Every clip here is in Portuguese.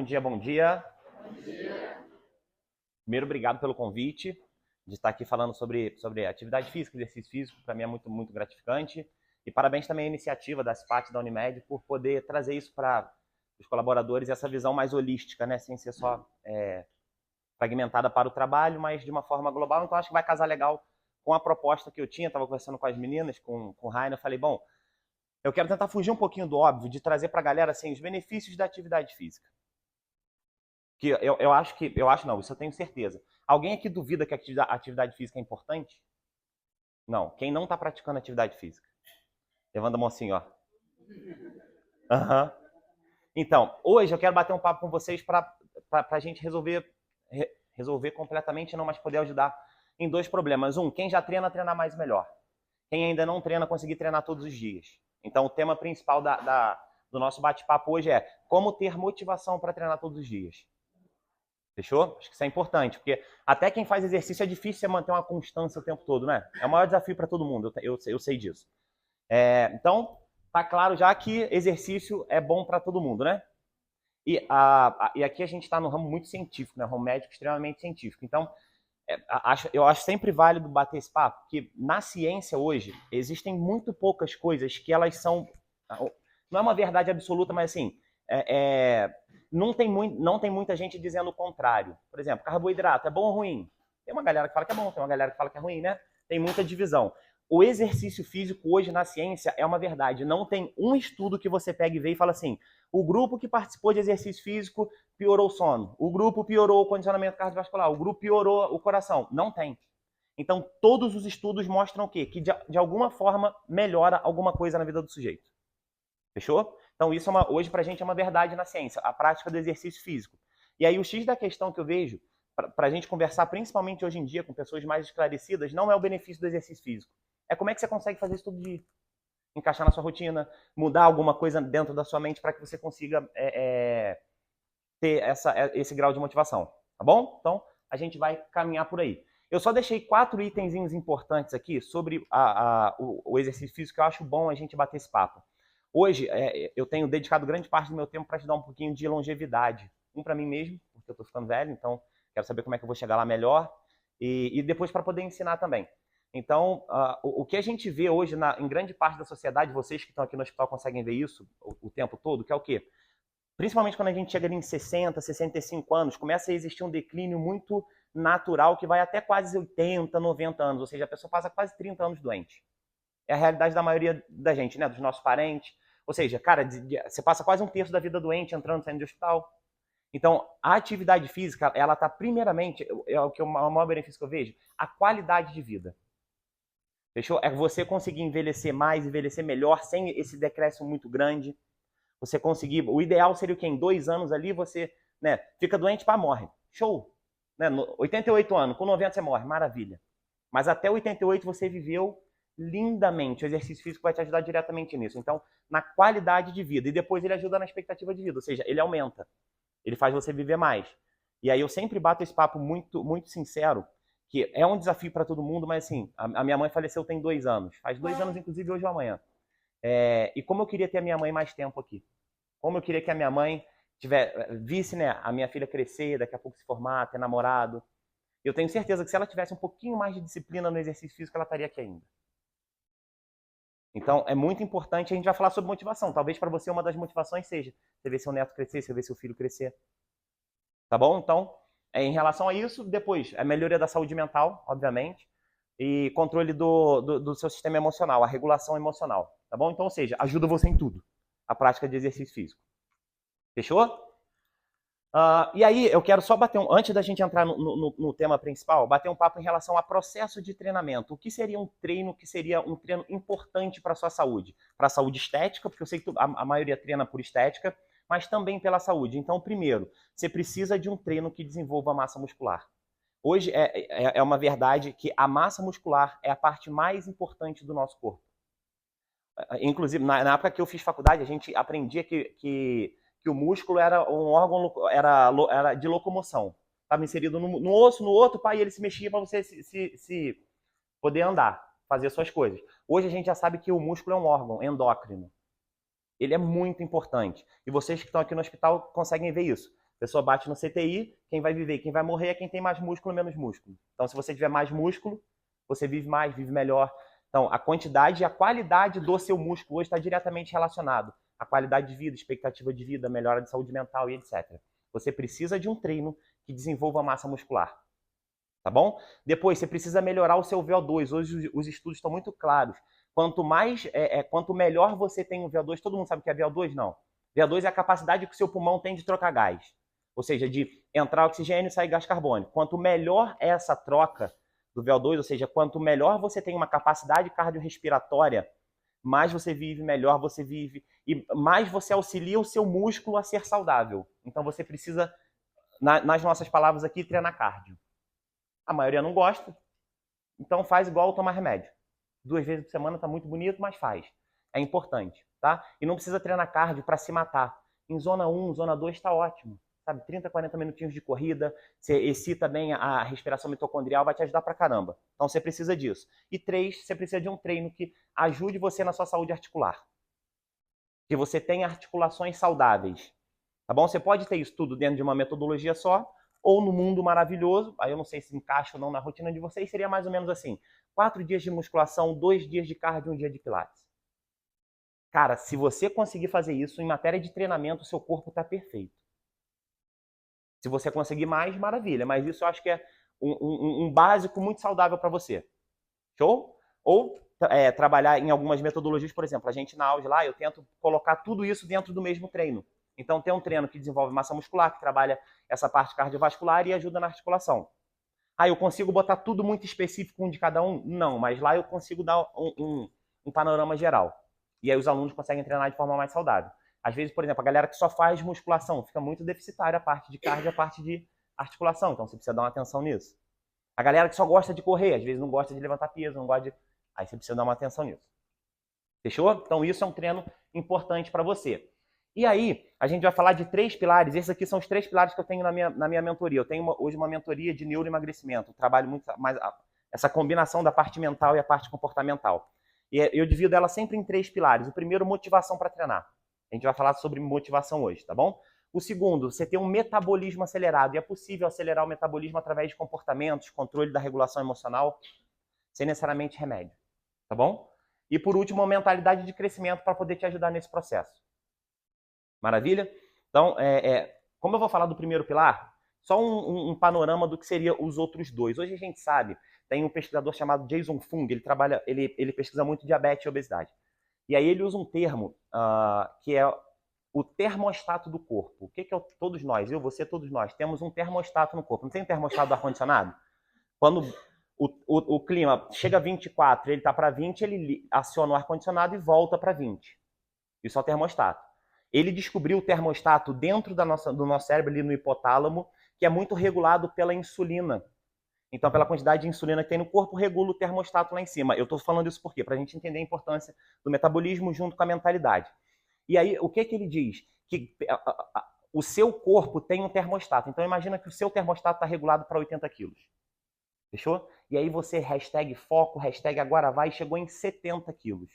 Bom dia, bom dia. Primeiro, obrigado pelo convite de estar aqui falando sobre atividade física, exercício físico. Para mim é muito gratificante. E parabéns também à iniciativa da SPAT, da Unimed, por poder trazer isso para os colaboradores, essa visão mais holística, né? Sem ser só fragmentada para o trabalho, mas de uma forma global. Então, acho que vai casar legal com a proposta que eu tinha. Estava conversando com as meninas, com o Rainer. Eu falei, bom, eu quero tentar fugir um pouquinho do óbvio, de trazer para a galera assim, os benefícios da atividade física. Que eu acho não, isso eu tenho certeza. Alguém aqui duvida que a atividade física é importante? Não. Quem não está praticando atividade física? Levanta a mão assim, ó. Uhum. Então, hoje eu quero bater um papo com vocês para a gente resolver completamente, não, mas poder ajudar em dois problemas. Um, quem já treina, treinar mais e melhor. Quem ainda não treina, conseguir treinar todos os dias. Então, o tema principal do nosso bate-papo hoje é como ter motivação para treinar todos os dias. Fechou? Acho que isso é importante, porque até quem faz exercício é difícil você manter uma constância o tempo todo, né? É o maior desafio para todo mundo, eu sei disso. Então, tá claro já que exercício é bom para todo mundo, né? E aqui a gente está no ramo muito científico, né? Ramo médico extremamente científico. Então, eu acho sempre válido bater esse papo, porque na ciência hoje existem muito poucas coisas que elas são... Não é uma verdade absoluta, mas assim... não tem muita gente dizendo o contrário. Por exemplo, carboidrato é bom ou ruim? Tem uma galera que fala que é bom, tem uma galera que fala que é ruim, né? Tem muita divisão. O exercício físico hoje na ciência é uma verdade. Não tem um estudo que você pega e vê e fala assim, o grupo que participou de exercício físico piorou o sono, o grupo piorou o condicionamento cardiovascular, o grupo piorou o coração. Não tem. Então, todos os estudos mostram o quê? Que de alguma forma melhora alguma coisa na vida do sujeito. Fechou? Então, isso hoje pra gente é uma verdade na ciência, a prática do exercício físico. E aí, o X da questão que eu vejo, para a gente conversar, principalmente hoje em dia, com pessoas mais esclarecidas, não é o benefício do exercício físico. É como é que você consegue fazer isso todo dia. Encaixar na sua rotina, mudar alguma coisa dentro da sua mente para que você consiga ter esse grau de motivação. Tá bom? Então, a gente vai caminhar por aí. Eu só deixei 4 itenzinhos importantes aqui sobre o exercício físico que eu acho bom a gente bater esse papo. Hoje, eu tenho dedicado grande parte do meu tempo para estudar um pouquinho de longevidade. Um para mim mesmo, porque eu estou ficando velho, então quero saber como é que eu vou chegar lá melhor. E depois para poder ensinar também. Então, o que a gente vê hoje em grande parte da sociedade, vocês que estão aqui no hospital conseguem ver isso o tempo todo, que é o quê? Principalmente quando a gente chega ali em 60, 65 anos, começa a existir um declínio muito natural que vai até quase 80, 90 anos. Ou seja, a pessoa passa quase 30 anos doente. É a realidade da maioria da gente, né? Dos nossos parentes. Ou seja, cara, você passa quase um terço da vida doente, entrando, saindo de hospital. Então, a atividade física, ela está primeiramente, o maior benefício que eu vejo, a qualidade de vida. Fechou? É você conseguir envelhecer mais, envelhecer melhor, sem esse decréscimo muito grande. Você conseguir... O ideal seria o quê? Em 2 anos ali, você fica doente, pá, morre. Show! 88 anos, com 90 você morre, maravilha. Mas até 88 você viveu lindamente. O exercício físico vai te ajudar diretamente nisso. Então, na qualidade de vida. E depois ele ajuda na expectativa de vida, ou seja, ele aumenta. Ele faz você viver mais. E aí eu sempre bato esse papo muito sincero, que é um desafio para todo mundo, mas assim, a minha mãe faleceu tem 2 anos. Faz 2 anos, inclusive, hoje ou amanhã. E como eu queria ter a minha mãe mais tempo aqui. Como eu queria que a minha mãe visse, né, a minha filha crescer, daqui a pouco se formar, ter namorado. Eu tenho certeza que se ela tivesse um pouquinho mais de disciplina no exercício físico, ela estaria aqui ainda. Então, é muito importante, a gente vai falar sobre motivação. Talvez para você uma das motivações seja você ver seu neto crescer, você ver seu filho crescer. Tá bom? Então, em relação a isso, depois, a melhoria da saúde mental, obviamente, e controle do seu sistema emocional, a regulação emocional. Tá bom? Então, ou seja, ajuda você em tudo, a prática de exercício físico. Fechou? E aí, eu quero só bater antes da gente entrar no tema principal, bater um papo em relação a processo de treinamento. O que seria um treino importante para a sua saúde? Para a saúde estética, porque eu sei que a maioria treina por estética, mas também pela saúde. Então, primeiro, você precisa de um treino que desenvolva a massa muscular. Hoje é uma verdade que a massa muscular é a parte mais importante do nosso corpo. Inclusive, na época que eu fiz faculdade, a gente aprendia que o músculo era um órgão era de locomoção. Estava inserido no osso, no outro, e ele se mexia para você se poder andar, fazer suas coisas. Hoje a gente já sabe que o músculo é um órgão endócrino. Ele é muito importante. E vocês que estão aqui no hospital conseguem ver isso. pessoa bate no CTI, quem vai viver, quem vai morrer é quem tem mais músculo, menos músculo. Então, se você tiver mais músculo, você vive mais, vive melhor. Então, a quantidade e a qualidade do seu músculo hoje está diretamente relacionado à qualidade de vida, expectativa de vida, melhora de saúde mental e etc. Você precisa de um treino que desenvolva massa muscular. Tá bom? Depois, você precisa melhorar o seu VO2. Hoje os estudos estão muito claros. Quanto melhor você tem o VO2, todo mundo sabe o que é VO2? Não. VO2 é a capacidade que o seu pulmão tem de trocar gás. Ou seja, de entrar oxigênio e sair gás carbônico. Quanto melhor é essa troca do VO2, ou seja, quanto melhor você tem uma capacidade cardiorrespiratória, mais você vive, melhor você vive, e mais você auxilia o seu músculo a ser saudável. Então você precisa, nas nossas palavras aqui, treinar cardio. A maioria não gosta, então faz igual tomar remédio. 2 vezes por semana tá muito bonito, mas faz. É importante, tá? E não precisa treinar cardio para se matar. Em zona 1, zona 2 está ótimo. Sabe, 30, 40 minutinhos de corrida, você excita bem a respiração mitocondrial, vai te ajudar pra caramba. Então você precisa disso. E 3, você precisa de um treino que ajude você na sua saúde articular. Que você tenha articulações saudáveis. Tá bom? Você pode ter isso tudo dentro de uma metodologia só, ou no mundo maravilhoso, aí eu não sei se encaixa ou não na rotina de vocês, seria mais ou menos assim: 4 dias de musculação, 2 dias de cardio, 1 dia de pilates. Cara, se você conseguir fazer isso, em matéria de treinamento, o seu corpo está perfeito. Se você conseguir mais, maravilha, mas isso eu acho que é um básico muito saudável para você. Show? Ou trabalhar em algumas metodologias, por exemplo, a gente na Auge lá, eu tento colocar tudo isso dentro do mesmo treino. Então tem um treino que desenvolve massa muscular, que trabalha essa parte cardiovascular e ajuda na articulação. Ah, eu consigo botar tudo muito específico um de cada um? Não, mas lá eu consigo dar um panorama geral. E aí os alunos conseguem treinar de forma mais saudável. Às vezes, por exemplo, a galera que só faz musculação fica muito deficitária a parte de cardio e a parte de articulação. Então você precisa dar uma atenção nisso. A galera que só gosta de correr, às vezes não gosta de levantar peso, não gosta de... Aí você precisa dar uma atenção nisso. Fechou? Então isso é um treino importante para você. E aí, a gente vai falar de 3 pilares. Esses aqui são os 3 pilares que eu tenho na minha mentoria. Eu tenho hoje uma mentoria de neuroemagrecimento. Eu trabalho muito mais essa combinação da parte mental e a parte comportamental. E eu divido ela sempre em 3 pilares. O primeiro, motivação para treinar. A gente vai falar sobre motivação hoje, tá bom? O segundo, você tem um metabolismo acelerado. E é possível acelerar o metabolismo através de comportamentos, controle da regulação emocional, sem necessariamente remédio, tá bom? E por último, uma mentalidade de crescimento para poder te ajudar nesse processo. Maravilha? Então, como eu vou falar do primeiro pilar, só um panorama do que seria os outros 2. Hoje a gente sabe, tem um pesquisador chamado Jason Fung, ele pesquisa muito diabetes e obesidade. E aí ele usa um termo que é o termostato do corpo. O que é todos nós, eu, você, todos nós, temos um termostato no corpo. Não tem um termostato do ar-condicionado? Quando o clima chega a 24, ele está para 20, ele aciona o ar-condicionado e volta para 20. Isso é o termostato. Ele descobriu o termostato dentro do nosso cérebro, ali no hipotálamo, que é muito regulado pela insulina. Então, pela quantidade de insulina que tem no corpo, regula o termostato lá em cima. Eu estou falando isso por quê? Para a gente entender a importância do metabolismo junto com a mentalidade. E aí, o que ele diz? Que o seu corpo tem um termostato. Então, imagina que o seu termostato está regulado para 80 quilos. Fechou? E aí você, hashtag foco, hashtag agora vai, chegou em 70 quilos.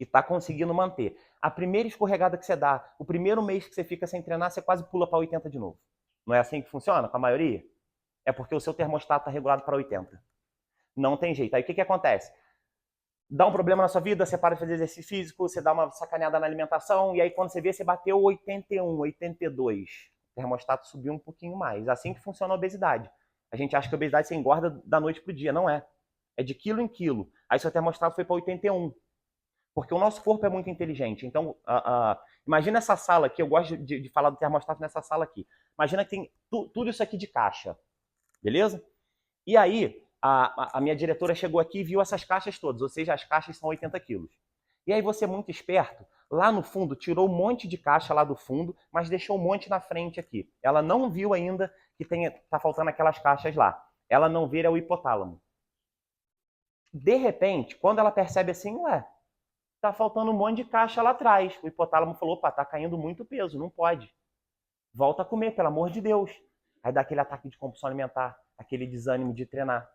E está conseguindo manter. A primeira escorregada que você dá, o primeiro mês que você fica sem treinar, você quase pula para 80 de novo. Não é assim que funciona com a maioria? É porque o seu termostato está regulado para 80. Não tem jeito. Aí o que acontece? Dá um problema na sua vida, você para de fazer exercício físico, você dá uma sacaneada na alimentação, e aí quando você vê, você bateu 81, 82. O termostato subiu um pouquinho mais. Assim que funciona a obesidade. A gente acha que a obesidade você engorda da noite para o dia. Não é. É de quilo em quilo. Aí seu termostato foi para 81. Porque o nosso corpo é muito inteligente. Então, imagina essa sala aqui, eu gosto de falar do termostato nessa sala aqui. Imagina que tem tudo isso aqui de caixa. Beleza? E aí, a minha diretora chegou aqui e viu essas caixas todas, ou seja, as caixas são 80 quilos. E aí você, muito esperto, lá no fundo, tirou um monte de caixa lá do fundo, mas deixou um monte na frente aqui. Ela não viu ainda que tá faltando aquelas caixas lá. Ela não vê o hipotálamo. De repente, quando ela percebe assim, ué, tá faltando um monte de caixa lá atrás. O hipotálamo falou, opa, tá caindo muito peso, não pode. Volta a comer, pelo amor de Deus. Aí dá aquele ataque de compulsão alimentar, aquele desânimo de treinar.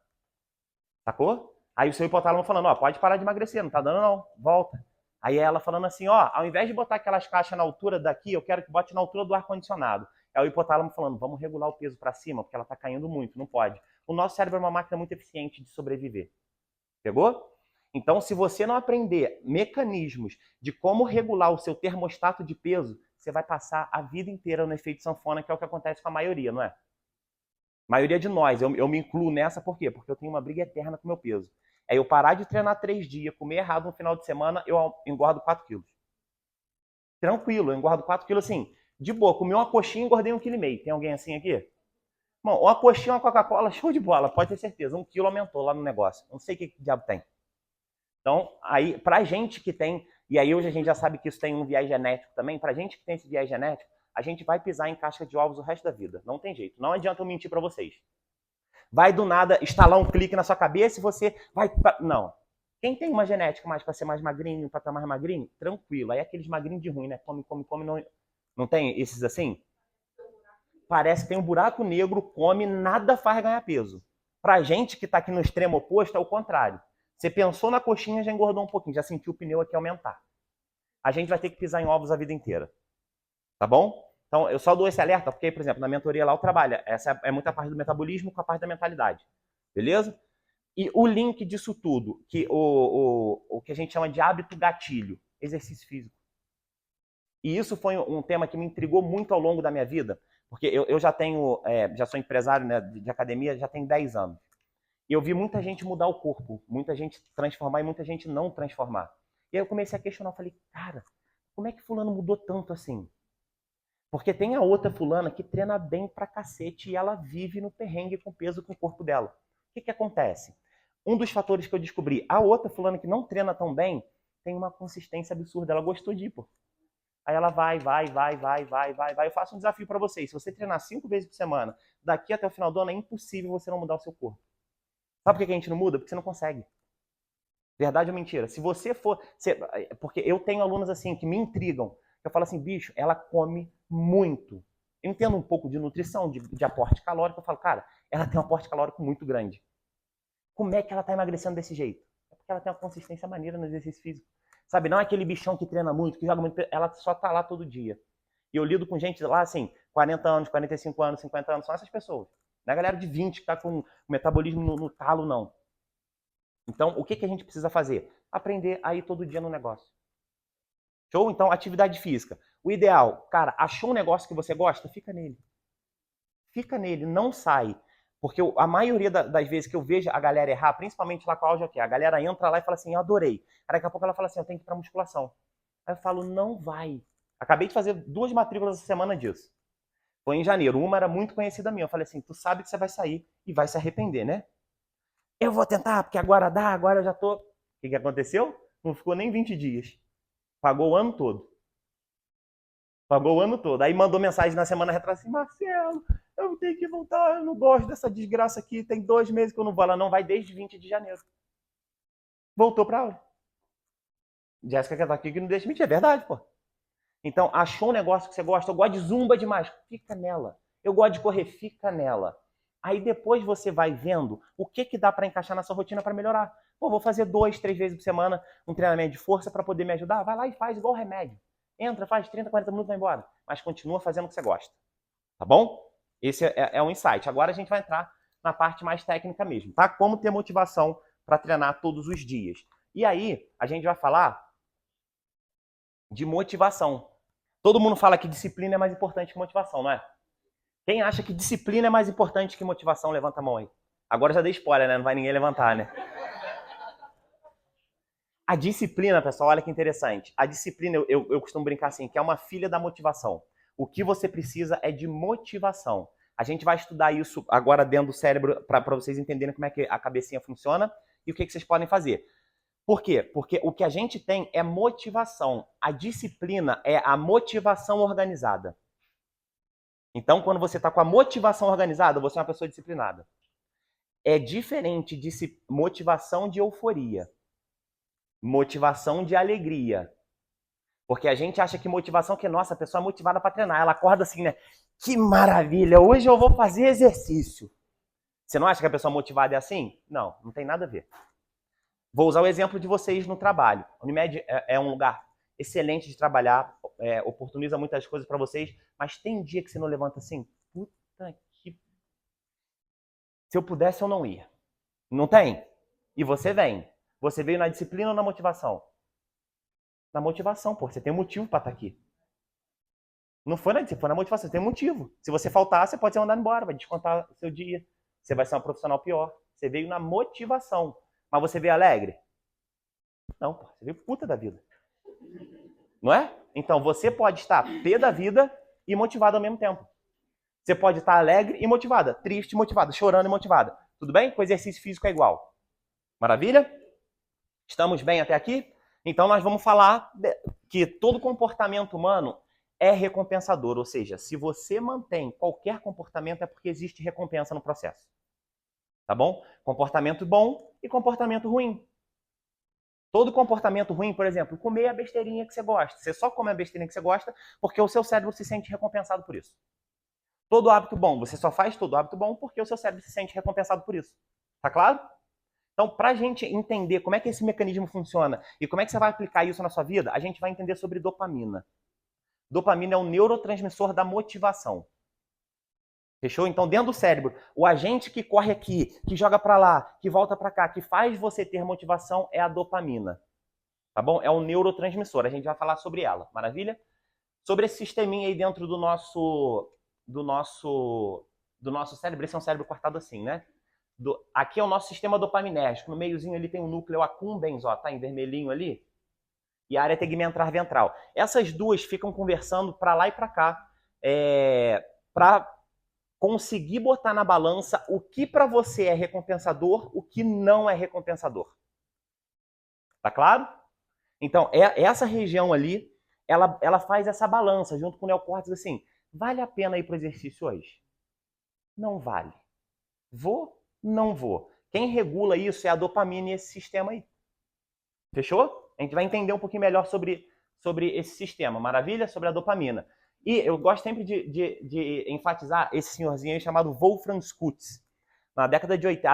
Sacou? Aí o seu hipotálamo falando, ó, pode parar de emagrecer, não tá dando não, volta. Aí ela falando assim, ó, ao invés de botar aquelas caixas na altura daqui, eu quero que bote na altura do ar-condicionado. É o hipotálamo falando, vamos regular o peso para cima, porque ela está caindo muito, não pode. O nosso cérebro é uma máquina muito eficiente de sobreviver. Pegou? Então, se você não aprender mecanismos de como regular o seu termostato de peso, você vai passar a vida inteira no efeito sanfona, que é o que acontece com a maioria, não é? A maioria de nós, eu me incluo nessa, por quê? Porque eu tenho uma briga eterna com o meu peso. É eu parar de treinar 3 dias, comer errado no final de semana, eu engordo 4 quilos. Tranquilo, eu engordo 4 quilos assim, de boa. Comi uma coxinha e engordei 1,5 kg. Tem alguém assim aqui? Bom, uma coxinha, uma Coca-Cola, show de bola, pode ter certeza. 1 quilo aumentou lá no negócio. Não sei o que diabo tem. Então, aí, pra gente que tem, e aí hoje a gente já sabe que isso tem um viés genético também, pra gente que tem esse viés genético, a gente vai pisar em casca de ovos o resto da vida. Não tem jeito. Não adianta eu mentir pra vocês. Vai do nada instalar um clique na sua cabeça e você vai... Não. Quem tem uma genética mais para ser mais magrinho, para estar mais magrinho, tranquilo. Aí aqueles magrinhos de ruim, né? Come, come, come. Não tem esses assim? Parece que tem um buraco negro, come, nada faz ganhar peso. Pra gente que tá aqui no extremo oposto, é o contrário. Você pensou na coxinha, já engordou um pouquinho, já sentiu o pneu aqui aumentar. A gente vai ter que pisar em ovos a vida inteira. Tá bom? Então, eu só dou esse alerta porque, por exemplo, na mentoria lá eu trabalho. Essa é muita parte do metabolismo com a parte da mentalidade. Beleza? E o link disso tudo, que o que a gente chama de hábito gatilho, exercício físico. E isso foi um tema que me intrigou muito ao longo da minha vida, porque eu já tenho, já sou empresário, né, de academia, já tenho 10 anos. E eu vi muita gente mudar o corpo, muita gente transformar e muita gente não transformar. E aí eu comecei a questionar, eu falei, cara, como é que fulano mudou tanto assim? Porque tem a outra fulana que treina bem pra cacete e ela vive no perrengue com o peso com o corpo dela. O que acontece? Um dos fatores que eu descobri, a outra fulana que não treina tão bem, tem uma consistência absurda, ela gostou de ir, pô. Aí ela vai. Eu faço um desafio para vocês. Se você treinar 5 vezes por semana, daqui até o final do ano, é impossível você não mudar o seu corpo. Sabe por que a gente não muda? Porque você não consegue. Verdade ou mentira? Se você for... Porque eu tenho alunos assim que me intrigam. Eu falo assim, bicho, ela come muito. Eu entendo um pouco de nutrição, de aporte calórico. Eu falo, cara, ela tem um aporte calórico muito grande. Como é que ela está emagrecendo desse jeito? É porque ela tem uma consistência maneira no exercício físico. Sabe, não é aquele bichão que treina muito, que joga muito, ela só tá lá todo dia. E eu lido com gente lá, assim, 40 anos, 45 anos, 50 anos, são essas pessoas. Não é a galera de 20 que tá com o metabolismo no talo, não. Então, o que a gente precisa fazer? Aprender a ir todo dia no negócio. Show? Então, atividade física. O ideal, cara, achou um negócio que você gosta? Fica nele. Fica nele, não sai. Porque a maioria das vezes que eu vejo a galera errar, principalmente lá com a áudio aqui, a galera entra lá e fala assim, eu adorei. Aí daqui a pouco ela fala assim, eu tenho que ir pra musculação. Aí eu falo, não vai. Acabei de fazer 2 matrículas essa semana disso. Foi em janeiro. Uma era muito conhecida minha. Eu falei assim, tu sabe que você vai sair e vai se arrepender, né? Eu vou tentar, porque agora dá, agora eu já tô... O que aconteceu? Não ficou nem 20 dias. Pagou o ano todo. Pagou o ano todo. Aí mandou mensagem na semana retrasada assim, Marcelo, eu tenho que voltar, eu não gosto dessa desgraça aqui, tem 2 meses que eu não vou. Ela não vai desde 20 de janeiro. Voltou pra aula. Jéssica que tá aqui que não deixa mentir, é verdade, pô. Então, achou um negócio que você gosta, eu gosto de zumba demais, fica nela. Eu gosto de correr, fica nela. Aí depois você vai vendo o que dá para encaixar na sua rotina para melhorar. Pô, vou fazer 2, 3 vezes por semana um treinamento de força para poder me ajudar. Vai lá e faz igual remédio. Entra, faz 30, 40 minutos e vai embora. Mas continua fazendo o que você gosta. Tá bom? Esse é um insight. Agora a gente vai entrar na parte mais técnica mesmo, tá? Como ter motivação para treinar todos os dias. E aí, a gente vai falar de motivação. Todo mundo fala que disciplina é mais importante que motivação, não é? Quem acha que disciplina é mais importante que motivação, levanta a mão aí. Agora já dei spoiler, né? Não vai ninguém levantar, né? A disciplina, pessoal, olha que interessante. A disciplina, eu costumo brincar assim, que é uma filha da motivação. O que você precisa é de motivação. A gente vai estudar isso agora dentro do cérebro para vocês entenderem como é que a cabecinha funciona e o que vocês podem fazer. Por quê? Porque o que a gente tem é motivação. A disciplina é a motivação organizada. Então, quando você está com a motivação organizada, você é uma pessoa disciplinada. É diferente de motivação de euforia. Motivação de alegria. Porque a gente acha que motivação, que nossa, a pessoa é motivada para treinar. Ela acorda assim, né? Que maravilha, hoje eu vou fazer exercício. Você não acha que a pessoa motivada é assim? Não, não tem nada a ver. Vou usar o exemplo de vocês no trabalho. A Unimed é um lugar excelente de trabalhar, oportuniza muitas coisas para vocês, mas tem dia que você não levanta assim, puta que... Se eu pudesse, eu não ia. Não tem? E você vem. Você veio na disciplina ou na motivação? Na motivação, pô. Você tem motivo para estar aqui. Não foi na disciplina, foi na motivação. Você tem motivo. Se você faltar, você pode ser mandado embora, vai descontar o seu dia. Você vai ser uma profissional pior. Você veio na motivação. Mas você veio alegre? Não, pô. Você veio puta da vida. Não é? Então, você pode estar pé da vida e motivado ao mesmo tempo. Você pode estar alegre e motivada, triste e motivada, chorando e motivada. Tudo bem? Com exercício físico é igual. Maravilha? Estamos bem até aqui? Então, nós vamos falar que todo comportamento humano é recompensador. Ou seja, se você mantém qualquer comportamento é porque existe recompensa no processo. Tá bom? Comportamento bom e comportamento ruim. Todo comportamento ruim, por exemplo, comer a besteirinha que você gosta. Você só come a besteirinha que você gosta porque o seu cérebro se sente recompensado por isso. Todo hábito bom, você só faz todo hábito bom porque o seu cérebro se sente recompensado por isso. Tá claro? Então, para a gente entender como é que esse mecanismo funciona e como é que você vai aplicar isso na sua vida, a gente vai entender sobre dopamina. Dopamina é um neurotransmissor da motivação. Fechou? Então, dentro do cérebro, o agente que corre aqui, que joga para lá, que volta para cá, que faz você ter motivação é a dopamina. Tá bom? É um neurotransmissor. A gente vai falar sobre ela. Maravilha? Sobre esse sisteminha aí dentro do nosso cérebro. Esse é um cérebro cortado assim, né? Aqui é o nosso sistema dopaminérgico. No meiozinho ele tem um núcleo accumbens, ó, tá em vermelhinho ali. E a área tegmentar ventral. Essas duas ficam conversando para lá e para cá, para conseguir botar na balança o que para você é recompensador, o que não é recompensador. Tá claro? Então, essa região ali, ela faz essa balança junto com o neocórtex assim, vale a pena ir para o exercício hoje? Não vale. Vou? Não vou. Quem regula isso é a dopamina e esse sistema aí. Fechou? A gente vai entender um pouquinho melhor sobre esse sistema. Maravilha? Sobre a dopamina. E eu gosto sempre de enfatizar esse senhorzinho aí chamado Wolfram Schutz. Na década de 80,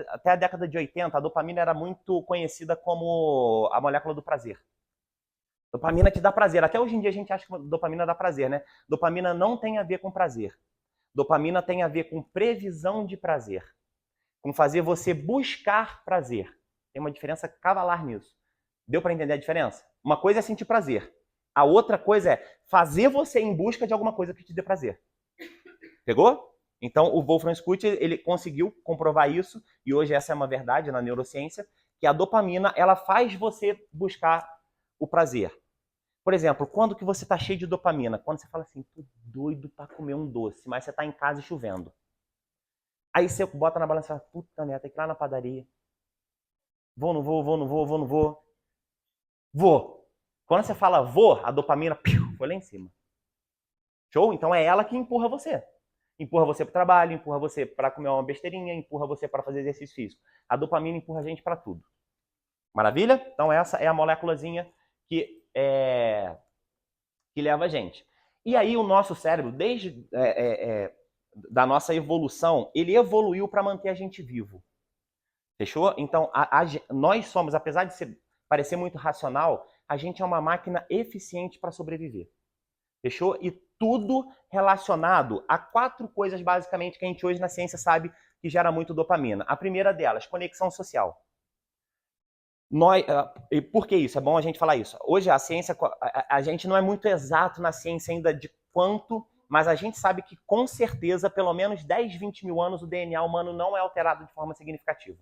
até a década de 80, a dopamina era muito conhecida como a molécula do prazer. Dopamina te dá prazer. Até hoje em dia a gente acha que dopamina dá prazer, né? Dopamina não tem a ver com prazer. Dopamina tem a ver com previsão de prazer. Com fazer você buscar prazer. Tem uma diferença cavalar nisso. Deu para entender a diferença? Uma coisa é sentir prazer. A outra coisa é fazer você em busca de alguma coisa que te dê prazer. Pegou? Então, o Wolfram Schutz, ele conseguiu comprovar isso, e hoje essa é uma verdade na neurociência, que a dopamina, ela faz você buscar o prazer. Por exemplo, quando que você está cheio de dopamina? Quando você fala assim, tô doido para comer um doce, mas você está em casa e chovendo. Aí você bota na balança e fala, puta merda, tem que ir lá na padaria. Vou, não vou, vou, não vou, vou, não vou. Vou. Quando você fala vou, a dopamina foi lá em cima. Show? Então é ela que empurra você. Empurra você para o trabalho, empurra você para comer uma besteirinha, empurra você para fazer exercício físico. A dopamina empurra a gente para tudo. Maravilha? Então essa é a moléculazinha que leva a gente. E aí o nosso cérebro, desde da nossa evolução, ele evoluiu para manter a gente vivo. Fechou? Então nós somos, apesar de parecer muito racional, a gente é uma máquina eficiente para sobreviver. Fechou? E tudo relacionado a 4 coisas, basicamente, que a gente hoje na ciência sabe que gera muito dopamina. A primeira delas, conexão social. Por que isso? É bom a gente falar isso. Hoje a ciência, a gente não é muito exato na ciência ainda de quanto, mas a gente sabe que com certeza, pelo menos 10, 20 mil anos, o DNA humano não é alterado de forma significativa.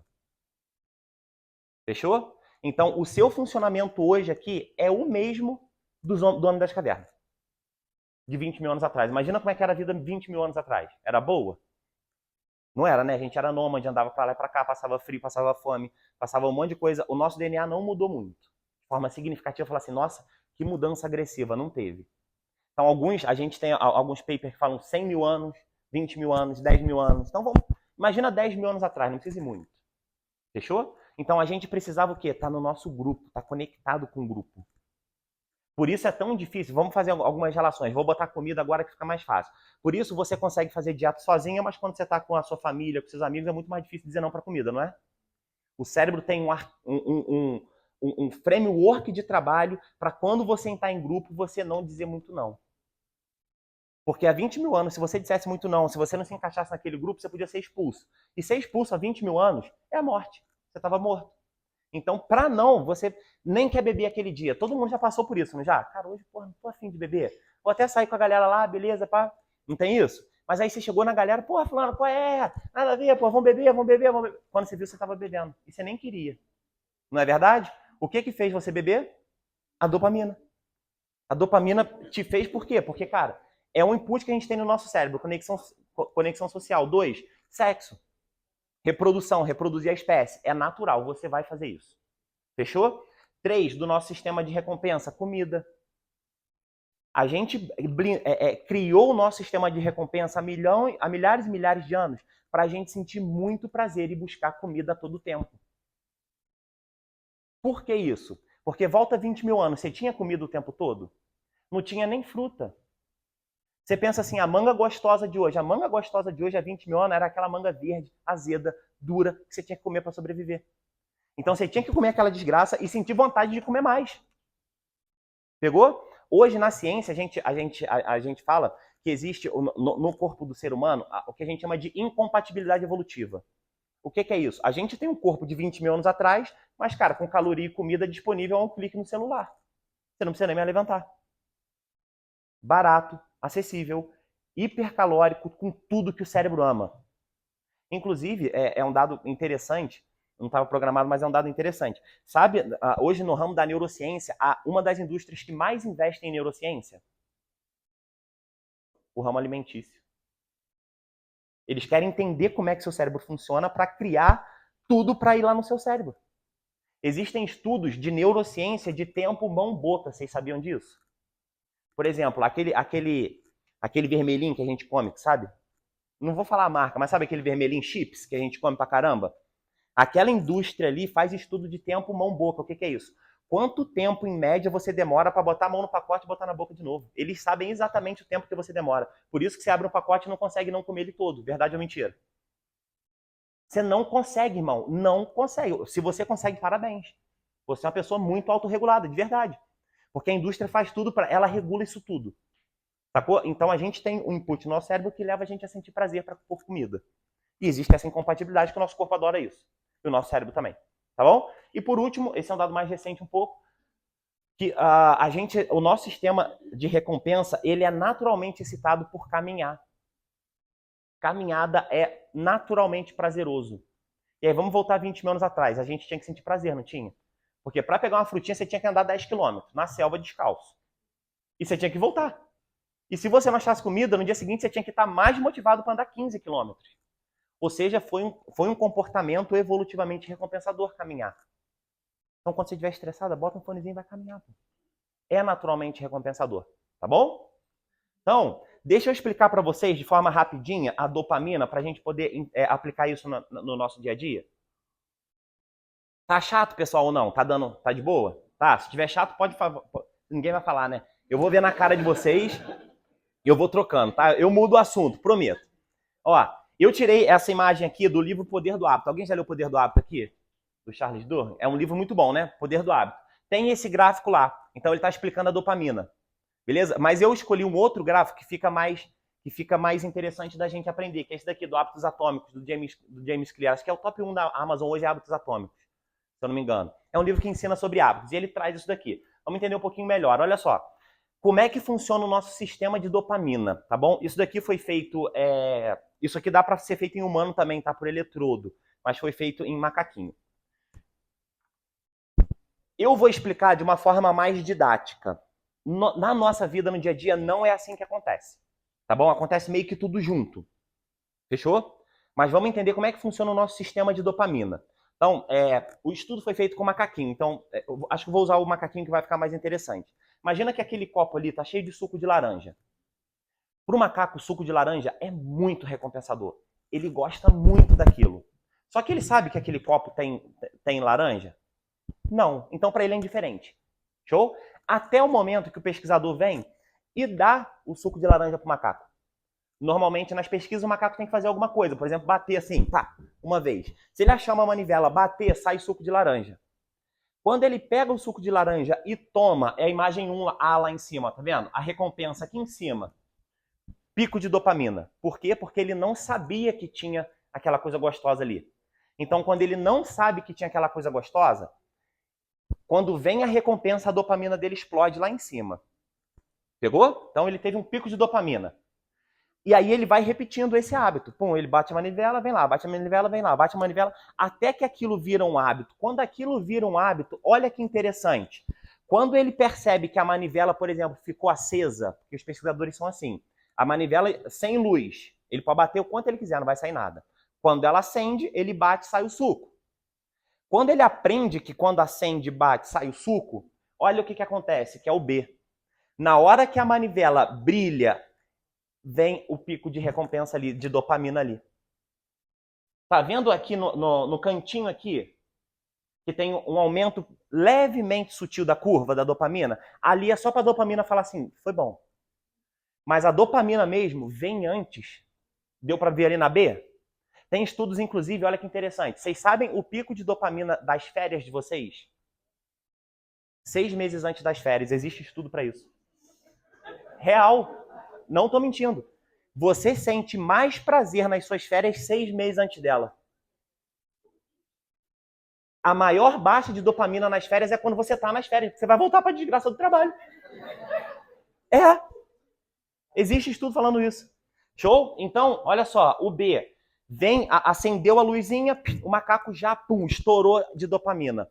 Fechou? Então, o seu funcionamento hoje aqui é o mesmo do Homem das Cavernas. De 20 mil anos atrás. Imagina como é que era a vida 20 mil anos atrás. Era boa? Não era, né? A gente era nômade, andava para lá e para cá, passava frio, passava fome, passava um monte de coisa. O nosso DNA não mudou muito. De forma significativa, falar assim, nossa, que mudança agressiva. Não teve. Então, a gente tem alguns papers que falam 100 mil anos, 20 mil anos, 10 mil anos. Então, imagina 10 mil anos atrás, não precisa ir muito. Fechou? Então, a gente precisava o quê? Estar no nosso grupo, estar conectado com o grupo. Por isso é tão difícil. Vamos fazer algumas relações. Vou botar comida agora que fica mais fácil. Por isso você consegue fazer dieta sozinha, mas quando você está com a sua família, com seus amigos, é muito mais difícil dizer não para comida, não é? O cérebro tem um framework de trabalho para quando você entrar em grupo, você não dizer muito não. Porque há 20 mil anos, se você dissesse muito não, se você não se encaixasse naquele grupo, você podia ser expulso. E ser expulso há 20 mil anos é a morte. Você estava morto. Então, para não, você nem quer beber aquele dia. Todo mundo já passou por isso, não já? Cara, hoje, porra, não tô afim de beber. Vou até sair com a galera lá, beleza, pá. Não tem isso? Mas aí você chegou na galera, porra, fulano, qual é? Nada a ver, pô, vamos beber, vamos beber, vamos beber. Quando você viu, você estava bebendo. E você nem queria. Não é verdade? O que fez você beber? A dopamina. A dopamina te fez por quê? Porque, cara, é um input que a gente tem no nosso cérebro, conexão social. 2, sexo. Reprodução, reproduzir a espécie. É natural, você vai fazer isso. Fechou? 3, do nosso sistema de recompensa, comida. A gente criou o nosso sistema de recompensa há milhares e milhares de anos para a gente sentir muito prazer e buscar comida a todo tempo. Por que isso? Porque volta 20 mil anos, você tinha comida o tempo todo? Não tinha nem fruta. Você pensa assim, a manga gostosa de hoje. A manga gostosa de hoje, há 20 mil anos, era aquela manga verde, azeda, dura, que você tinha que comer para sobreviver. Então você tinha que comer aquela desgraça e sentir vontade de comer mais. Pegou? Hoje, na ciência, a gente fala que existe no corpo do ser humano o que a gente chama de incompatibilidade evolutiva. O que é isso? A gente tem um corpo de 20 mil anos atrás, mas, cara, com caloria e comida disponível a um clique no celular. Você não precisa nem mais levantar. Barato, acessível, hipercalórico, com tudo que o cérebro ama. Inclusive, é um dado interessante, não estava programado, mas é um dado interessante. Sabe, hoje no ramo da neurociência, uma das indústrias que mais investem em neurociência? O ramo alimentício. Eles querem entender como é que seu cérebro funciona para criar tudo para ir lá no seu cérebro. Existem estudos de neurociência de tempo mão-boca, vocês sabiam disso? Por exemplo, aquele vermelhinho que a gente come, sabe? Não vou falar a marca, mas sabe aquele vermelhinho chips que a gente come pra caramba? Aquela indústria ali faz estudo de tempo mão-boca. O que é isso? Quanto tempo, em média, você demora para botar a mão no pacote e botar na boca de novo? Eles sabem exatamente o tempo que você demora. Por isso que você abre um pacote e não consegue não comer ele todo. Verdade ou mentira? Você não consegue, irmão. Não consegue. Se você consegue, parabéns. Você é uma pessoa muito autorregulada, de verdade. Porque a indústria faz tudo para ela regula isso tudo. Sacou? Então a gente tem um input no nosso cérebro que leva a gente a sentir prazer por comida. E existe essa incompatibilidade que o nosso corpo adora isso. E o nosso cérebro também. Tá bom? E por último, esse é um dado mais recente um pouco, que o nosso sistema de recompensa, ele é naturalmente excitado por caminhar. Caminhada é naturalmente prazeroso. E aí vamos voltar 20 mil anos atrás. A gente tinha que sentir prazer, não tinha? Porque para pegar uma frutinha, você tinha que andar 10 quilômetros na selva descalço. E você tinha que voltar. E se você não achasse comida, no dia seguinte você tinha que estar mais motivado para andar 15 quilômetros. Ou seja, foi um comportamento evolutivamente recompensador caminhar. Então, quando você estiver estressada, bota um fonezinho e vai caminhar. Pô. É naturalmente recompensador. Tá bom? Então, deixa eu explicar para vocês de forma rapidinha a dopamina para a gente poder aplicar isso no nosso dia a dia. Tá chato, pessoal, ou não? Tá de boa? Tá? Se tiver chato, pode falar. Ninguém vai falar, né? Eu vou ver na cara de vocês e eu vou trocando, tá? Eu mudo o assunto, prometo. Ó, eu tirei essa imagem aqui do livro Poder do Hábito. Alguém já leu o Poder do Hábito aqui? Do Charles Duhigg? É um livro muito bom, né? Poder do Hábito. Tem esse gráfico lá. Então ele está explicando a dopamina. Beleza? Mas eu escolhi um outro gráfico que fica mais interessante da gente aprender, que é esse daqui, do Hábitos Atômicos, do James Clear. Acho que é o top 1 da Amazon hoje, é Hábitos Atômicos, se eu não me engano. É um livro que ensina sobre hábitos e ele traz isso daqui. Vamos entender um pouquinho melhor. Olha só. Como é que funciona o nosso sistema de dopamina, tá bom? Isso daqui foi feito... Isso aqui dá para ser feito em humano também, tá? Por eletrodo. Mas foi feito em macaquinho. Eu vou explicar de uma forma mais didática. Na nossa vida, no dia a dia, não é assim que acontece. Tá bom? Acontece meio que tudo junto. Fechou? Mas vamos entender como é que funciona o nosso sistema de dopamina. Então, o estudo foi feito com macaquinho. Então, eu acho que vou usar o macaquinho que vai ficar mais interessante. Imagina que aquele copo ali está cheio de suco de laranja. Para o macaco, o suco de laranja é muito recompensador. Ele gosta muito daquilo. Só que ele sabe que aquele copo tem laranja? Não. Então, para ele é indiferente. Show? Até o momento que o pesquisador vem e dá o suco de laranja para o macaco. Normalmente, nas pesquisas, o macaco tem que fazer alguma coisa. Por exemplo, bater assim, pá, uma vez. Se ele achar uma manivela, bater, sai suco de laranja. Quando ele pega o suco de laranja e toma, é a imagem 1A lá em cima, tá vendo? A recompensa aqui em cima. Pico de dopamina. Por quê? Porque ele não sabia que tinha aquela coisa gostosa ali. Então, quando ele não sabe que tinha aquela coisa gostosa, quando vem a recompensa, a dopamina dele explode lá em cima. Pegou? Então, ele teve um pico de dopamina. E aí ele vai repetindo esse hábito. Pum, ele bate a manivela, vem lá, bate a manivela, vem lá, bate a manivela, até que aquilo vira um hábito. Quando aquilo vira um hábito, olha que interessante. Quando ele percebe que a manivela, por exemplo, ficou acesa, porque os pesquisadores são assim, a manivela sem luz, ele pode bater o quanto ele quiser, não vai sair nada. Quando ela acende, ele bate e sai o suco. Quando ele aprende que quando acende, bate, sai o suco, olha o que acontece, que é o B. Na hora que a manivela brilha, vem o pico de recompensa ali, de dopamina ali. Tá vendo aqui no cantinho aqui, que tem um aumento levemente sutil da curva da dopamina? Ali é só para a dopamina falar assim, foi bom. Mas a dopamina mesmo vem antes. Deu para ver ali na B? Tem estudos, inclusive, olha que interessante. Vocês sabem o pico de dopamina das férias de vocês? 6 meses antes das férias. Existe estudo para isso. Real. Não estou mentindo. Você sente mais prazer nas suas férias 6 meses antes dela. A maior baixa de dopamina nas férias é quando você está nas férias. Você vai voltar para a desgraça do trabalho. É. Existe estudo falando isso. Show? Então, olha só, o B. Acendeu a luzinha, o macaco já, pum, estourou de dopamina.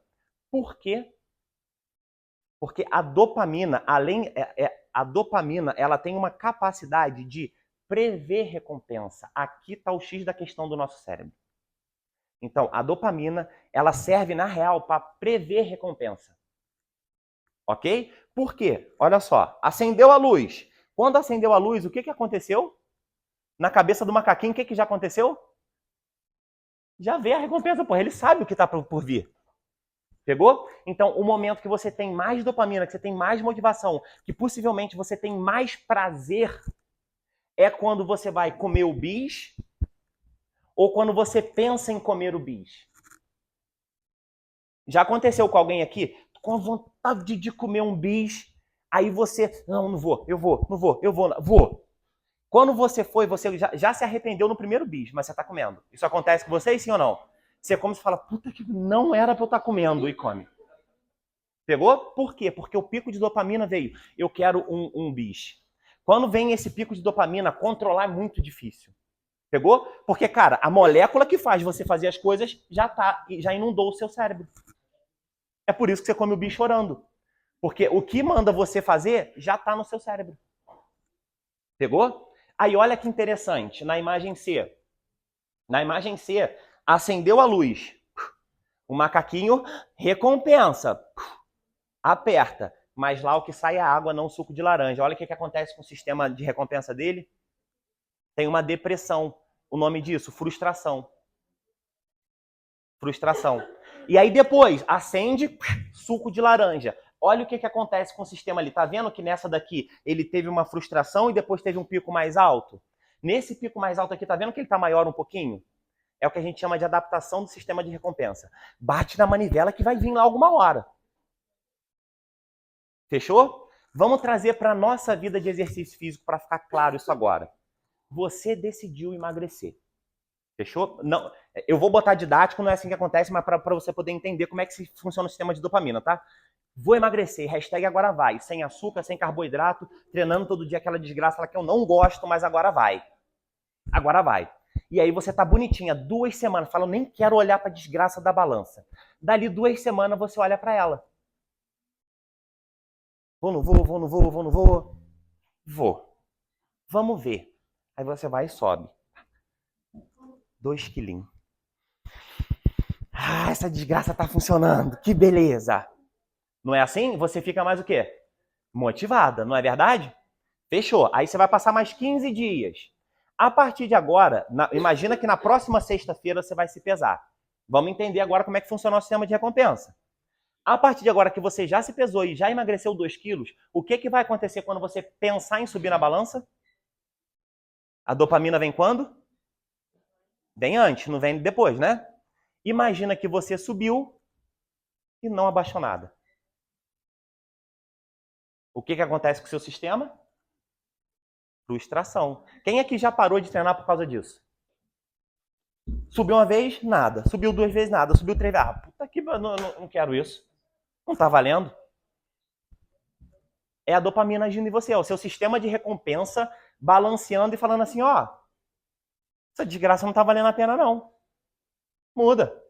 Por quê? Porque a dopamina, a dopamina, ela tem uma capacidade de prever recompensa. Aqui está o X da questão do nosso cérebro. Então, a dopamina, ela serve, na real, para prever recompensa. Ok? Por quê? Olha só, acendeu a luz. Quando acendeu a luz, o que aconteceu? Na cabeça do macaquinho, o que já aconteceu? Já veio a recompensa, porra. Ele sabe o que está por vir. Pegou? Então, o momento que você tem mais dopamina, que você tem mais motivação, que possivelmente você tem mais prazer, é quando você vai comer o bis ou quando você pensa em comer o bis. Já aconteceu com alguém aqui? Com vontade de comer um bis, aí você, não vou, eu vou. Quando você foi, você já se arrependeu no primeiro bis, mas você está comendo. Isso acontece com vocês, sim ou não? Você come e fala, puta que não era para eu estar comendo, e come. Pegou? Por quê? Porque o pico de dopamina veio. Eu quero um bis. Quando vem esse pico de dopamina, controlar é muito difícil. Pegou? Porque, cara, a molécula que faz você fazer as coisas já inundou o seu cérebro. É por isso que você come o bis chorando. Porque o que manda você fazer já está no seu cérebro. Pegou? Aí olha que interessante, na imagem C. Na imagem C, acendeu a luz. O macaquinho recompensa. Aperta. Mas lá o que sai é água, não suco de laranja. Olha o que acontece com o sistema de recompensa dele. Tem uma depressão. O nome disso, frustração. Frustração. E aí depois, acende, suco de laranja. Olha o que acontece com o sistema ali. Tá vendo que nessa daqui ele teve uma frustração e depois teve um pico mais alto? Nesse pico mais alto aqui, tá vendo que ele tá maior um pouquinho? É o que a gente chama de adaptação do sistema de recompensa. Bate na manivela que vai vir lá alguma hora. Fechou? Vamos trazer para a nossa vida de exercício físico para ficar claro isso agora. Você decidiu emagrecer. Fechou? Não, eu vou botar didático, não é assim que acontece, mas para você poder entender como é que funciona o sistema de dopamina, tá? Vou emagrecer, hashtag agora vai. Sem açúcar, sem carboidrato, treinando todo dia aquela desgraça que eu não gosto, mas agora vai. Agora vai. E aí você tá bonitinha, 2 semanas, fala, eu nem quero olhar para a desgraça da balança. Dali 2 semanas você olha para ela. Vou, não vou, vou, não vou, vou, não vou. Vou. Vamos ver. Aí você vai e sobe. 2 quilinhos. Ah, essa desgraça tá funcionando. Que beleza. Não é assim? Você fica mais o quê? Motivada, não é verdade? Fechou. Aí você vai passar mais 15 dias. A partir de agora, imagina que na próxima sexta-feira você vai se pesar. Vamos entender agora como é que funciona o sistema de recompensa. A partir de agora que você já se pesou e já emagreceu 2 quilos, o que vai acontecer quando você pensar em subir na balança? A dopamina vem quando? Vem antes, não vem depois, né? Imagina que você subiu e não abaixou nada. O que acontece com o seu sistema? Frustração. Quem aqui já parou de treinar por causa disso? Subiu uma vez, nada. Subiu 2 vezes, nada. Subiu 3 vezes. Ah, puta que não quero isso. Não tá valendo. É a dopamina agindo em você. É o seu sistema de recompensa balanceando e falando assim, ó, essa desgraça não tá valendo a pena não. Muda.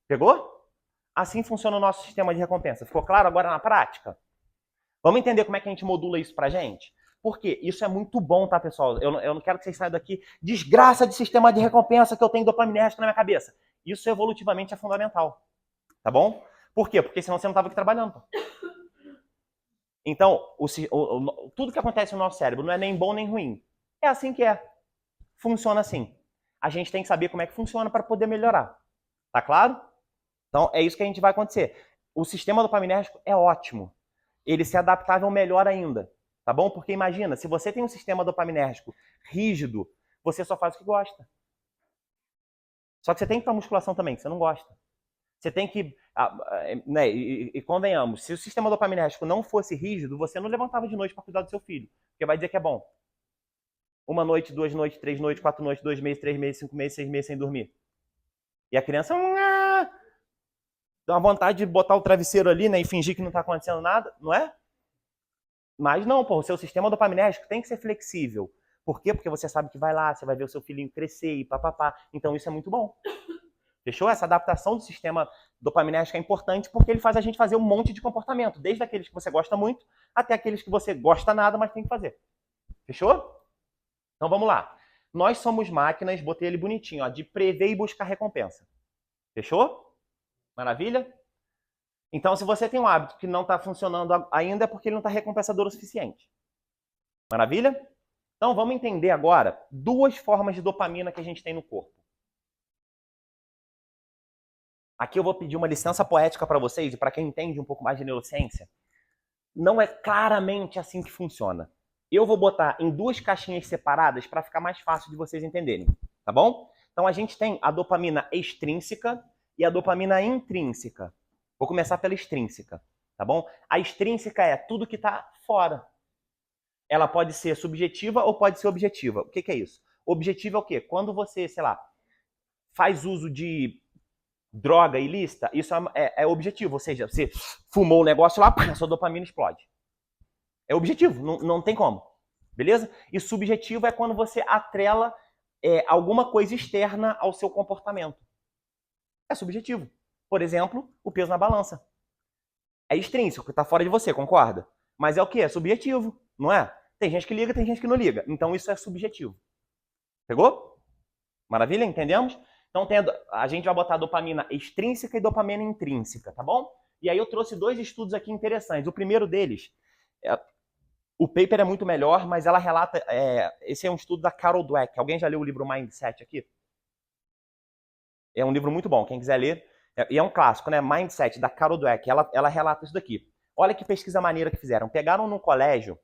Pegou? Assim funciona o nosso sistema de recompensa. Ficou claro agora na prática? Vamos entender como é que a gente modula isso pra gente? Porque isso é muito bom, tá, pessoal? Eu não quero que vocês saiam daqui desgraça de sistema de recompensa que eu tenho dopaminérgico na minha cabeça. Isso evolutivamente é fundamental. Tá bom? Por quê? Porque senão você não estava aqui trabalhando. Pô. Então, tudo que acontece no nosso cérebro não é nem bom nem ruim. É assim que é. Funciona assim. A gente tem que saber como é que funciona para poder melhorar. Tá claro? Então, é isso que a gente vai acontecer. O sistema dopaminérgico é ótimo. Ele se adaptável melhor ainda. Tá bom? Porque imagina, se você tem um sistema dopaminérgico rígido, você só faz o que gosta. Só que você tem que ir pra musculação também, que você não gosta. Você tem que... né, e convenhamos, se o sistema dopaminérgico não fosse rígido, você não levantava de noite para cuidar do seu filho. Porque vai dizer que é bom. 1 noite, 2 noites, 3 noites, 4 noites, 2 meses, 3 meses, 5 meses, 6 meses sem dormir. E a criança... dá uma vontade de botar o travesseiro ali, né, e fingir que não está acontecendo nada, não é? Mas não, pô, o seu sistema dopaminérgico tem que ser flexível. Por quê? Porque você sabe que vai lá, você vai ver o seu filhinho crescer e papapá. Então isso é muito bom. Fechou? Essa adaptação do sistema dopaminérgico é importante porque ele faz a gente fazer um monte de comportamento, desde aqueles que você gosta muito até aqueles que você gosta nada, mas tem que fazer. Fechou? Então vamos lá. Nós somos máquinas, botei ele bonitinho, ó, de prever e buscar recompensa. Fechou? Maravilha? Então, se você tem um hábito que não está funcionando ainda, é porque ele não está recompensador o suficiente. Maravilha? Então, vamos entender agora 2 formas de dopamina que a gente tem no corpo. Aqui eu vou pedir uma licença poética para vocês, e para quem entende um pouco mais de neurociência, não é claramente assim que funciona. Eu vou botar em 2 caixinhas separadas para ficar mais fácil de vocês entenderem, tá bom? Então, a gente tem a dopamina extrínseca e a dopamina intrínseca. Vou começar pela extrínseca, tá bom? A extrínseca é tudo que está fora. Ela pode ser subjetiva ou pode ser objetiva. O que é isso? Objetivo é o quê? Quando você, sei lá, faz uso de droga ilícita, isso é objetivo. Ou seja, você fumou o negócio lá, a sua dopamina explode. É objetivo, não tem como. Beleza? E subjetivo é quando você atrela alguma coisa externa ao seu comportamento. É subjetivo. Por exemplo, o peso na balança. É extrínseco, está fora de você, concorda? Mas é o quê? É subjetivo, não é? Tem gente que liga, tem gente que não liga. Então isso é subjetivo. Pegou? Maravilha? Entendemos? Então a gente vai botar dopamina extrínseca e dopamina intrínseca, tá bom? E aí eu trouxe 2 estudos aqui interessantes. O primeiro deles, o paper é muito melhor, mas ela relata... esse é um estudo da Carol Dweck. Alguém já leu o livro Mindset aqui? É um livro muito bom, quem quiser ler. E é um clássico, né? Mindset, da Carol Dweck. Ela relata isso daqui. Olha que pesquisa maneira que fizeram. Pegaram num colégio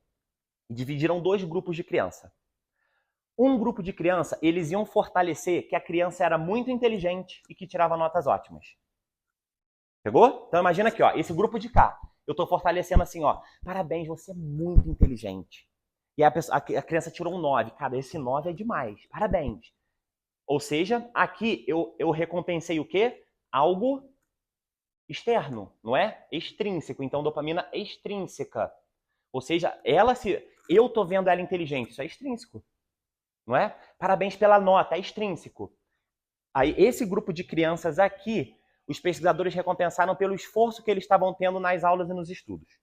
e dividiram 2 grupos de criança. Um grupo de criança, eles iam fortalecer que a criança era muito inteligente e que tirava notas ótimas. Pegou? Então imagina aqui, ó, esse grupo de cá. Eu estou fortalecendo assim, ó. Parabéns, você é muito inteligente. E a criança tirou um 9. Cara, esse 9 é demais. Parabéns. Ou seja, aqui eu recompensei o quê? Algo externo, não é? Extrínseco. Então, dopamina extrínseca. Ou seja, eu tô vendo ela inteligente. Isso é extrínseco, não é? Parabéns pela nota, é extrínseco. Aí, esse grupo de crianças aqui, os pesquisadores recompensaram pelo esforço que eles estavam tendo nas aulas e nos estudos.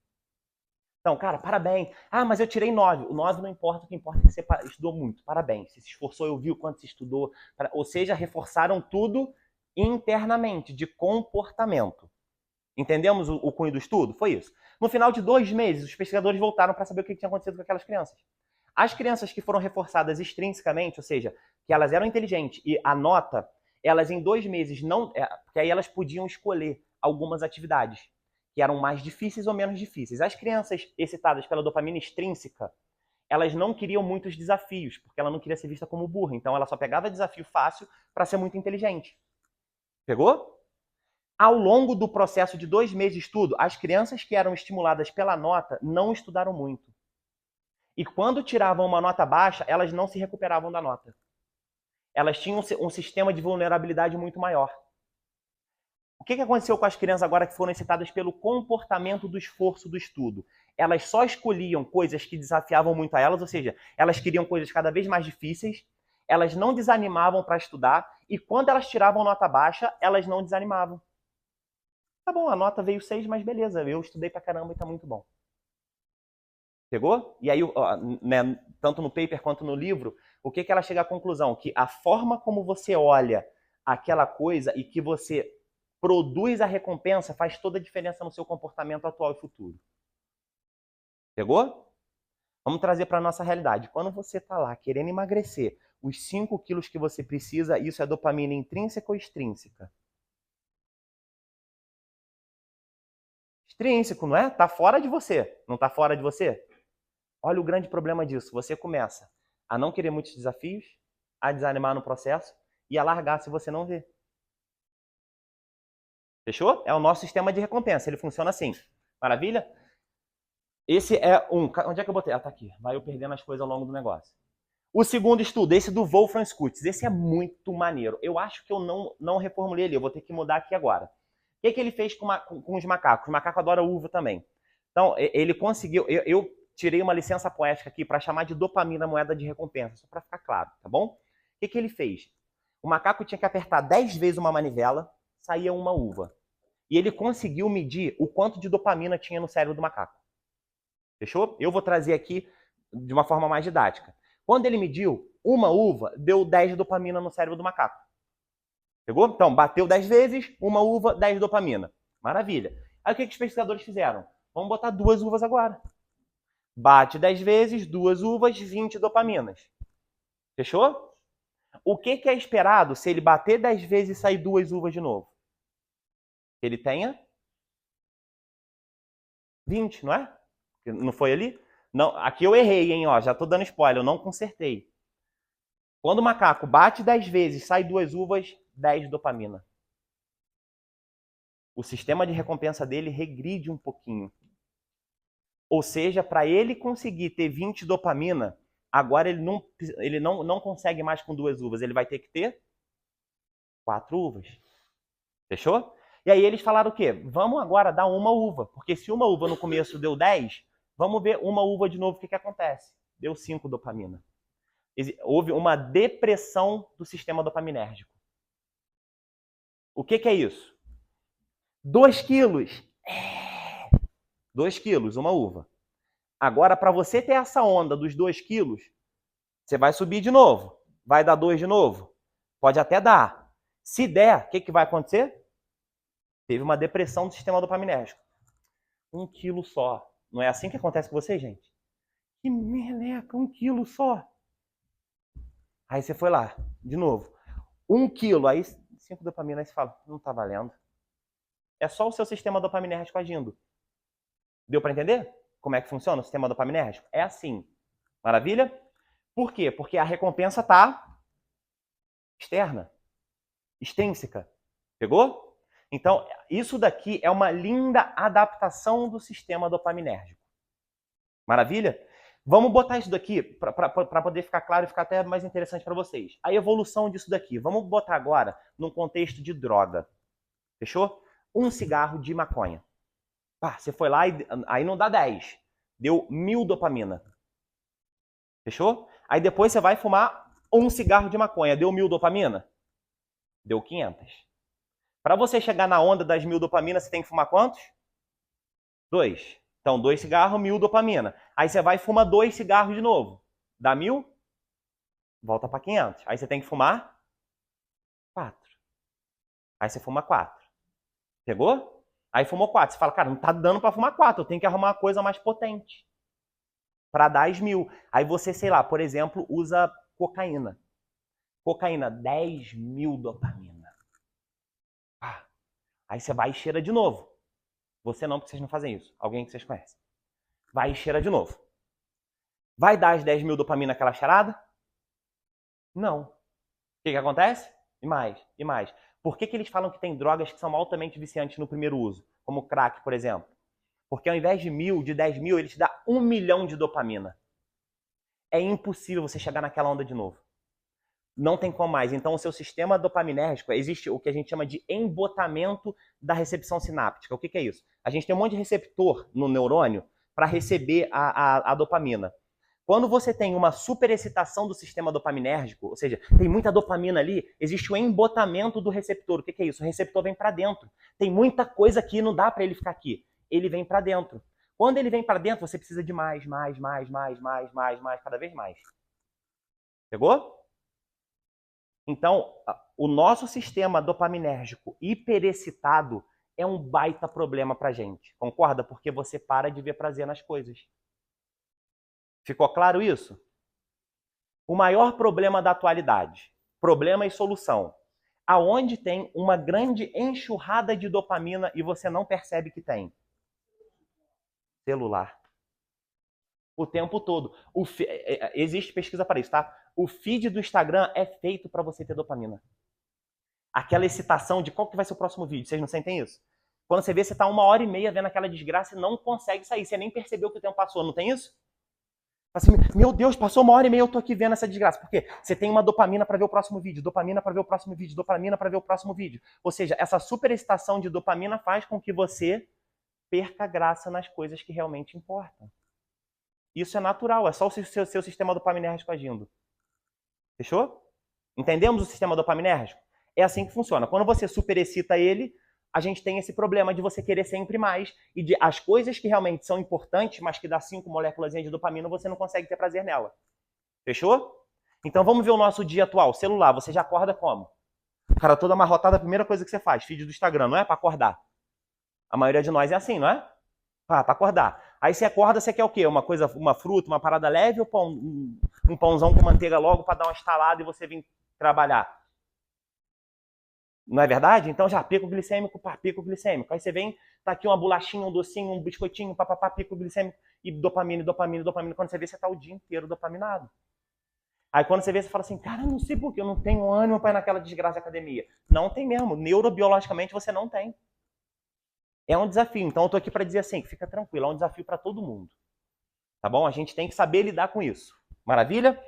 Então, cara, parabéns. Ah, mas eu tirei 9. O 9 não importa, o que importa é que você estudou muito. Parabéns. Você se esforçou, eu vi o quanto você estudou. Ou seja, reforçaram tudo internamente, de comportamento. Entendemos o cunho do estudo? Foi isso. No final de 2 meses, os pesquisadores voltaram para saber o que tinha acontecido com aquelas crianças. As crianças que foram reforçadas extrinsecamente, ou seja, que elas eram inteligentes e a nota, elas em 2 meses não... porque aí elas podiam escolher algumas atividades que eram mais difíceis ou menos difíceis. As crianças excitadas pela dopamina extrínseca, elas não queriam muitos desafios, porque ela não queria ser vista como burra. Então ela só pegava desafio fácil para ser muito inteligente. Pegou? Ao longo do processo de 2 meses de estudo, as crianças que eram estimuladas pela nota não estudaram muito. E quando tiravam uma nota baixa, elas não se recuperavam da nota. Elas tinham um sistema de vulnerabilidade muito maior. O que aconteceu com as crianças agora que foram excitadas pelo comportamento do esforço do estudo? Elas só escolhiam coisas que desafiavam muito a elas, ou seja, elas queriam coisas cada vez mais difíceis, elas não desanimavam para estudar, e quando elas tiravam nota baixa, elas não desanimavam. Tá bom, a nota veio 6, mas beleza, eu estudei pra caramba e tá muito bom. Pegou? E aí, né, tanto no paper quanto no livro, o que ela chega à conclusão? Que a forma como você olha aquela coisa e que você produz a recompensa faz toda a diferença no seu comportamento atual e futuro. Pegou? Vamos trazer para a nossa realidade. Quando você está lá querendo emagrecer os 5 quilos que você precisa, isso é dopamina intrínseca ou extrínseca? Extrínseco, não é? Está fora de você. Não está fora de você? Olha o grande problema disso. Você começa a não querer muitos desafios, a desanimar no processo e a largar se você não vê. Fechou? É o nosso sistema de recompensa. Ele funciona assim. Maravilha? Esse é um... Onde é que eu botei? Ah, tá aqui. Vai eu perdendo as coisas ao longo do negócio. O segundo estudo, esse do Wolfram Schultz. Esse é muito maneiro. Eu acho que eu não reformulei ele. Eu vou ter que mudar aqui agora. O que ele fez com os macacos? O macaco adora uva também. Então, ele conseguiu... Eu tirei uma licença poética aqui para chamar de dopamina moeda de recompensa, só para ficar claro, tá bom? O que ele fez? O macaco tinha que apertar 10 vezes uma manivela, saía uma uva. E ele conseguiu medir o quanto de dopamina tinha no cérebro do macaco. Fechou? Eu vou trazer aqui de uma forma mais didática. Quando ele mediu, uma uva deu 10 de dopamina no cérebro do macaco. Pegou? Então, bateu 10 vezes, uma uva, 10 de dopamina. Maravilha. Aí o que os pesquisadores fizeram? Vamos botar 2 uvas agora. Bate 10 vezes, 2 uvas, 20 dopaminas. Fechou? O que é esperado se ele bater 10 vezes e sair 2 uvas de novo? Que ele tenha 20, não é? Não foi ali? Não, aqui eu errei, hein? Ó, já tô dando spoiler, eu não consertei. Quando o macaco bate 10 vezes, sai 2 uvas, 10 de dopamina. O sistema de recompensa dele regride um pouquinho. Ou seja, para ele conseguir ter 20 dopamina, agora ele não consegue mais com 2 uvas. Ele vai ter que ter 4 uvas. Fechou? E aí eles falaram o quê? Vamos agora dar uma uva. Porque se uma uva no começo deu 10, vamos ver uma uva de novo, o que acontece? Deu 5 dopamina. Houve uma depressão do sistema dopaminérgico. O que é isso? 2 quilos. 2 quilos, uma uva. Agora, para você ter essa onda dos 2 quilos, você vai subir de novo. Vai dar 2 de novo? Pode até dar. Se der, o que vai acontecer? Teve uma depressão do sistema dopaminérgico. 1 quilo só. Não é assim que acontece com você, gente? Que meleca, 1 quilo só. Aí você foi lá, de novo. 1 quilo, aí 5 dopamina, aí você fala, não tá valendo. É só o seu sistema dopaminérgico agindo. Deu para entender como é que funciona o sistema dopaminérgico? É assim. Maravilha? Por quê? Porque a recompensa tá externa, extrínseca. Pegou? Então, isso daqui é uma linda adaptação do sistema dopaminérgico. Maravilha? Vamos botar isso daqui para poder ficar claro e ficar até mais interessante para vocês. A evolução disso daqui. Vamos botar agora num contexto de droga. Fechou? 1 cigarro de maconha. Pá, você foi lá e aí não dá 10. Deu 1000 dopamina. Fechou? Aí depois você vai fumar 1 cigarro de maconha. Deu 1000 dopamina? Deu 500. Para você chegar na onda das 1000 dopamina, você tem que fumar quantos? 2. Então, 2 cigarros, 1000 dopamina. Aí você vai e fuma 2 cigarros de novo. Dá 1000? Volta para 500. Aí você tem que fumar 4. Aí você fuma 4. Pegou? Aí fumou 4. Você fala, cara, não tá dando para fumar 4. Eu tenho que arrumar uma coisa mais potente para dar as 1000. Aí você, sei lá, por exemplo, usa cocaína. Cocaína, 10.000 dopamina. Ah. Aí você vai e cheira de novo. Você não, porque vocês não fazem isso. Alguém que vocês conhecem. Vai e cheira de novo. Vai dar as 10.000 dopamina aquela cheirada? Não. O que acontece? E mais, e mais. Por que eles falam que tem drogas que são altamente viciantes no primeiro uso? Como o crack, por exemplo. Porque ao invés de 1.000, de 10.000, ele te dá 1 milhão de dopamina. É impossível você chegar naquela onda de novo. Não tem como mais. Então, o seu sistema dopaminérgico, existe o que a gente chama de embotamento da recepção sináptica. O que é isso? A gente tem um monte de receptor no neurônio para receber a dopamina. Quando você tem uma superexcitação do sistema dopaminérgico, ou seja, tem muita dopamina ali, existe o embotamento do receptor. O que é isso? O receptor vem para dentro. Tem muita coisa aqui, não dá para ele ficar aqui. Ele vem para dentro. Quando ele vem para dentro, você precisa de mais, cada vez mais. Pegou? Então, o nosso sistema dopaminérgico hiperexcitado é um baita problema pra gente. Concorda? Porque você para de ver prazer nas coisas. Ficou claro isso? O maior problema da atualidade, problema e solução. Aonde tem uma grande enxurrada de dopamina e você não percebe que tem? Celular. O tempo todo. Existe pesquisa para isso, tá? O feed do Instagram é feito para você ter dopamina. Aquela excitação de qual que vai ser o próximo vídeo. Vocês não sentem isso? Quando você vê, você tá 1h30 vendo aquela desgraça e não consegue sair. Você nem percebeu que o tempo passou, não tem isso? Assim, meu Deus, passou 1h30 eu tô aqui vendo essa desgraça. Por quê? Você tem uma dopamina para ver o próximo vídeo, dopamina para ver o próximo vídeo, dopamina para ver o próximo vídeo. Ou seja, essa superexcitação de dopamina faz com que você perca graça nas coisas que realmente importam. Isso é natural, é só o seu sistema dopaminérgico agindo. Fechou? Entendemos o sistema dopaminérgico? É assim que funciona. Quando você superexcita ele, a gente tem esse problema de você querer sempre mais e de as coisas que realmente são importantes, mas que dá 5 moléculas de dopamina, você não consegue ter prazer nela. Fechou? Então vamos ver o nosso dia atual. Celular, você já acorda como? O cara toda amarrotada, a primeira coisa que você faz, feed do Instagram, não é para acordar. A maioria de nós é assim, não é? Para acordar. Aí você acorda, você quer o quê? Uma coisa, uma fruta, uma parada leve ou um pãozão com manteiga logo para dar uma estalada e você vir trabalhar? Não é verdade? Então já pico glicêmico, pá, pico glicêmico. Aí você vem, tá aqui uma bolachinha, um docinho, um biscoitinho, papapá, pico glicêmico e dopamina, dopamina, dopamina. Quando você vê, você tá o dia inteiro dopaminado. Aí quando você vê, você fala assim, cara, não sei por que eu não tenho ânimo para ir naquela desgraça de academia. Não tem mesmo. Neurobiologicamente você não tem. É um desafio. Então eu tô aqui para dizer assim, fica tranquilo, é um desafio para todo mundo. Tá bom? A gente tem que saber lidar com isso. Maravilha?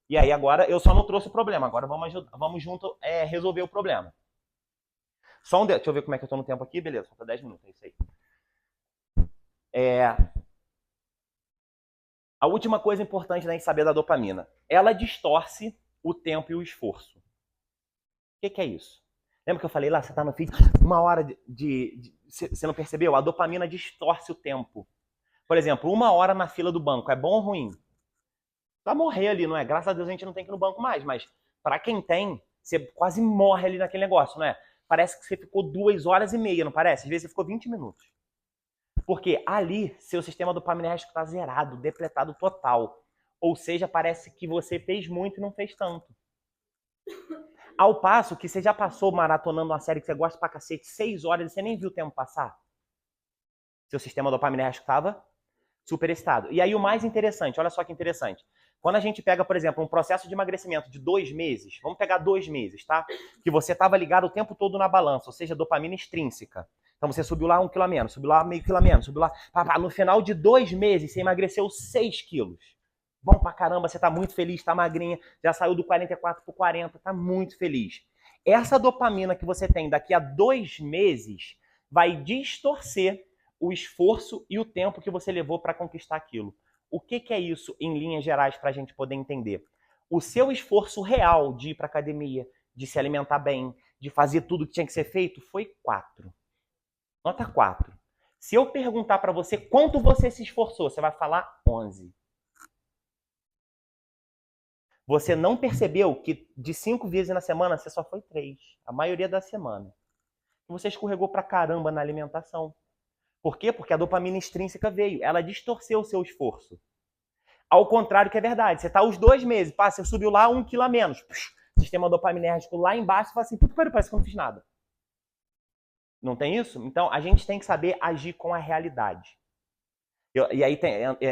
E aí agora eu só não trouxe o problema. Agora vamos junto resolver o problema. Deixa eu ver como é que eu tô no tempo aqui. Beleza, falta 10 minutos, é isso aí. A última coisa importante da gente saber da dopamina. Ela distorce o tempo e o esforço. O que é isso? Lembra que eu falei lá, você tá no feed, 1h você não percebeu? A dopamina distorce o tempo. Por exemplo, 1h na fila do banco, é bom ou ruim? Vai morrer ali, não é? Graças a Deus a gente não tem que ir no banco mais, mas para quem tem, você quase morre ali naquele negócio, não é? Parece que você ficou 2h30, não parece? Às vezes você ficou 20 minutos. Porque ali, seu sistema dopaminérgico está zerado, depletado total. Ou seja, parece que você fez muito e não fez tanto. Ao passo que você já passou maratonando uma série que você gosta pra cacete 6 horas e você nem viu o tempo passar. Seu sistema dopaminérgico estava super excitado. E aí o mais interessante, olha só que interessante. Quando a gente pega, por exemplo, um processo de emagrecimento de 2 meses, vamos pegar 2 meses, tá? Que você estava ligado o tempo todo na balança, ou seja, dopamina extrínseca. Então você subiu lá 1 quilo a menos, subiu lá meio quilo a menos, subiu lá... No final de 2 meses, você emagreceu 6 quilos. Bom pra caramba, você tá muito feliz, tá magrinha, já saiu do 44 pro 40, tá muito feliz. Essa dopamina que você tem daqui a 2 meses vai distorcer o esforço e o tempo que você levou para conquistar aquilo. O que é isso em linhas gerais para a gente poder entender? O seu esforço real de ir para academia, de se alimentar bem, de fazer tudo que tinha que ser feito, foi 4. Nota 4. Se eu perguntar para você quanto você se esforçou, você vai falar 11. Você não percebeu que de 5 vezes na semana você só foi 3, a maioria da semana. Você escorregou pra caramba na alimentação. Por quê? Porque a dopamina extrínseca veio, ela distorceu o seu esforço. Ao contrário que é verdade, você tá os 2 meses, você subiu lá 1 quilo a menos, sistema dopaminérgico lá embaixo, você fala assim, puta, parece que eu não fiz nada. Não tem isso? Então a gente tem que saber agir com a realidade. E aí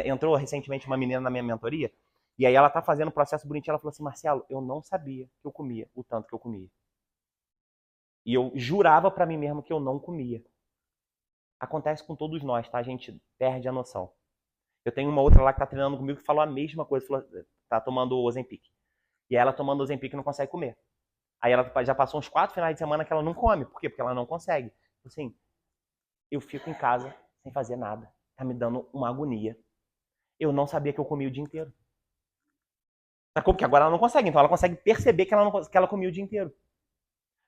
entrou recentemente uma menina na minha mentoria, e aí ela tá fazendo o processo bonitinho, ela falou assim, Marcelo, eu não sabia que eu comia o tanto que eu comia. E eu jurava para mim mesmo que eu não comia. Acontece com todos nós, tá? A gente perde a noção. Eu tenho uma outra lá que tá treinando comigo que falou a mesma coisa, falou, tá tomando o Ozempic. E ela tomando o Ozempic não consegue comer. Aí ela já passou uns 4 finais de semana que ela não come. Por quê? Porque ela não consegue. Assim, eu fico em casa sem fazer nada. Tá me dando uma agonia. Eu não sabia que eu comia o dia inteiro. Sacou? Porque agora ela não consegue. Então ela consegue perceber que que ela comia o dia inteiro.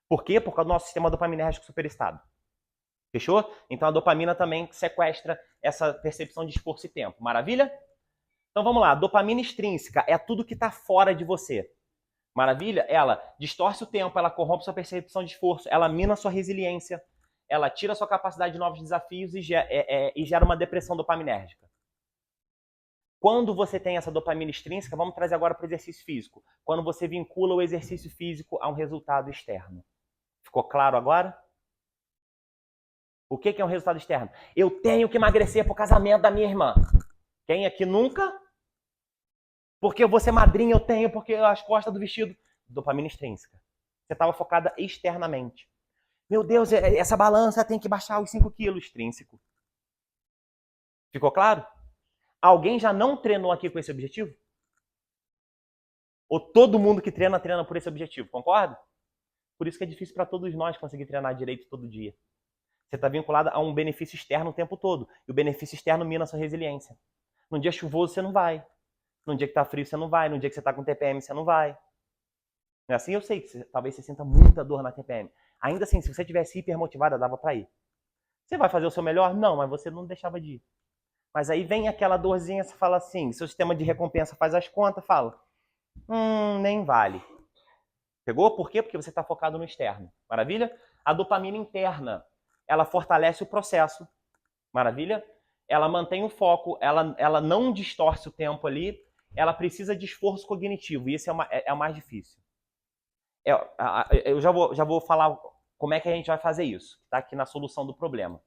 Por quê? Por causa do nosso sistema dopaminérgico superestado. Fechou? Então a dopamina também sequestra essa percepção de esforço e tempo. Maravilha? Então vamos lá. Dopamina extrínseca é tudo que está fora de você. Maravilha? Ela distorce o tempo, ela corrompe sua percepção de esforço, ela mina sua resiliência, ela tira sua capacidade de novos desafios e gera uma depressão dopaminérgica. Quando você tem essa dopamina extrínseca, vamos trazer agora para o exercício físico. Quando você vincula o exercício físico a um resultado externo. Ficou claro agora? O que é um resultado externo? Eu tenho que emagrecer para o casamento da minha irmã. Quem aqui nunca? Porque eu vou ser madrinha, eu tenho, porque as costas do vestido. Dopamina extrínseca. Você estava focada externamente. Meu Deus, essa balança tem que baixar os 5 quilos. Extrínseco. Ficou claro? Alguém já não treinou aqui com esse objetivo? Ou todo mundo que treina, treina por esse objetivo, concorda? Por isso que é difícil para todos nós conseguir treinar direito todo dia. Você está vinculado a um benefício externo o tempo todo. E o benefício externo mina a sua resiliência. Num dia chuvoso, você não vai. Num dia que está frio, você não vai. Num dia que você está com TPM, você não vai. Não é assim? Eu sei que talvez você sinta muita dor na TPM. Ainda assim, se você tivesse hipermotivada, dava para ir. Você vai fazer o seu melhor? Não, mas você não deixava de ir. Mas aí vem aquela dorzinha, você fala assim, seu sistema de recompensa faz as contas, fala, nem vale. Pegou? Por quê? Porque você está focado no externo. Maravilha? A dopamina interna, ela fortalece o processo. Maravilha? Ela mantém o foco, ela não distorce o tempo ali, ela precisa de esforço cognitivo, e esse é o mais difícil. Eu já vou falar como é que a gente vai fazer isso, que está aqui na solução do problema.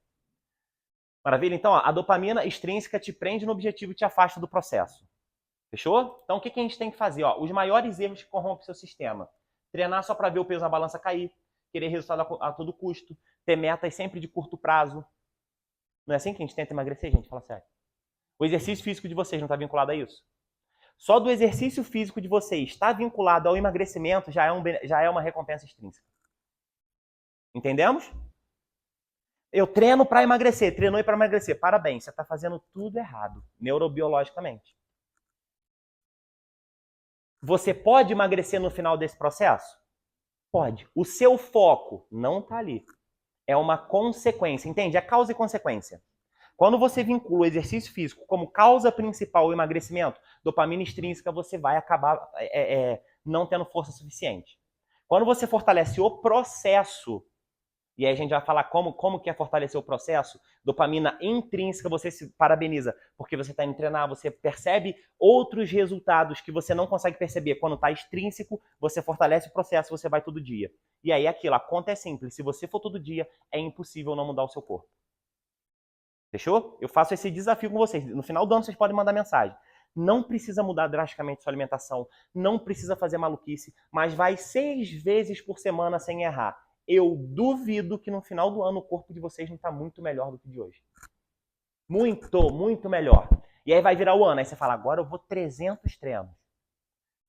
Maravilha? Então, a dopamina extrínseca te prende no objetivo e te afasta do processo. Fechou? Então, o que a gente tem que fazer? Os maiores erros que corrompem o seu sistema. Treinar só para ver o peso na balança cair, querer resultado a todo custo, ter metas sempre de curto prazo. Não é assim que a gente tenta emagrecer, gente? Fala sério. O exercício físico de vocês não está vinculado a isso? Só do exercício físico de vocês estar vinculado ao emagrecimento já é uma recompensa extrínseca. Entendemos? Eu treino para emagrecer, treinou para emagrecer. Parabéns, você está fazendo tudo errado, neurobiologicamente. Você pode emagrecer no final desse processo? Pode. O seu foco não está ali. É uma consequência, entende? É causa e consequência. Quando você vincula o exercício físico como causa principal ao emagrecimento, dopamina extrínseca, você vai acabar não tendo força suficiente. Quando você fortalece o processo, e aí a gente vai falar como que é fortalecer o processo, dopamina intrínseca, você se parabeniza, porque você está indo treinar, você percebe outros resultados que você não consegue perceber. Quando está extrínseco, você fortalece o processo, você vai todo dia. E aí aquilo, a conta é simples, se você for todo dia, é impossível não mudar o seu corpo. Fechou? Eu faço esse desafio com vocês. No final do ano vocês podem mandar mensagem. Não precisa mudar drasticamente sua alimentação, não precisa fazer maluquice, mas vai 6 vezes por semana sem errar. Eu duvido que no final do ano o corpo de vocês não está muito melhor do que o de hoje. Muito, muito melhor. E aí vai virar o ano, aí você fala, agora eu vou 300 treinos.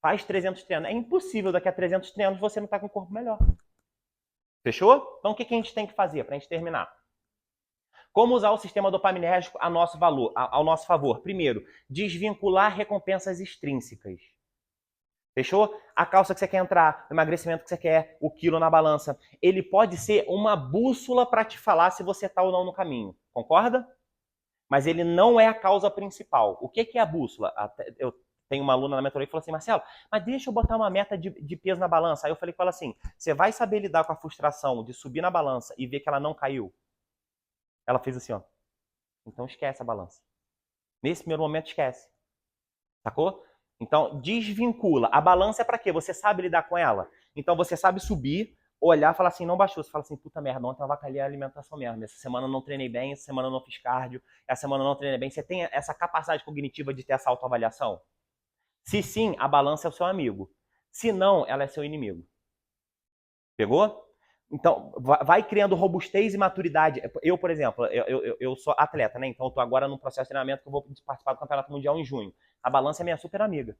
Faz 300 treinos. É impossível daqui a 300 treinos você não estar com o corpo melhor. Fechou? Então o que a gente tem que fazer para a gente terminar? Como usar o sistema dopaminérgico ao nosso favor? Primeiro, desvincular recompensas extrínsecas. Fechou? A calça que você quer entrar, o emagrecimento que você quer, o quilo na balança. Ele pode ser uma bússola para te falar se você está ou não no caminho. Concorda? Mas ele não é a causa principal. O que é a bússola? Eu tenho uma aluna na mentoria que falou assim, Marcelo, mas deixa eu botar uma meta de peso na balança. Aí eu falei com ela assim, você vai saber lidar com a frustração de subir na balança e ver que ela não caiu? Ela fez assim, ó. Então esquece a balança. Nesse primeiro momento, esquece. Sacou? Então, desvincula. A balança é pra quê? Você sabe lidar com ela. Então, você sabe subir, olhar e falar assim, não baixou. Você fala assim, puta merda, ontem eu avacalhei a alimentação mesmo. Essa semana eu não treinei bem, essa semana eu não fiz cardio, essa semana eu não treinei bem. Você tem essa capacidade cognitiva de ter essa autoavaliação? Se sim, a balança é o seu amigo. Se não, ela é seu inimigo. Pegou? Então, vai criando robustez e maturidade. Eu, por exemplo, eu sou atleta, né? Então, eu tô agora num processo de treinamento que eu vou participar do Campeonato Mundial em junho. A balança é minha super amiga.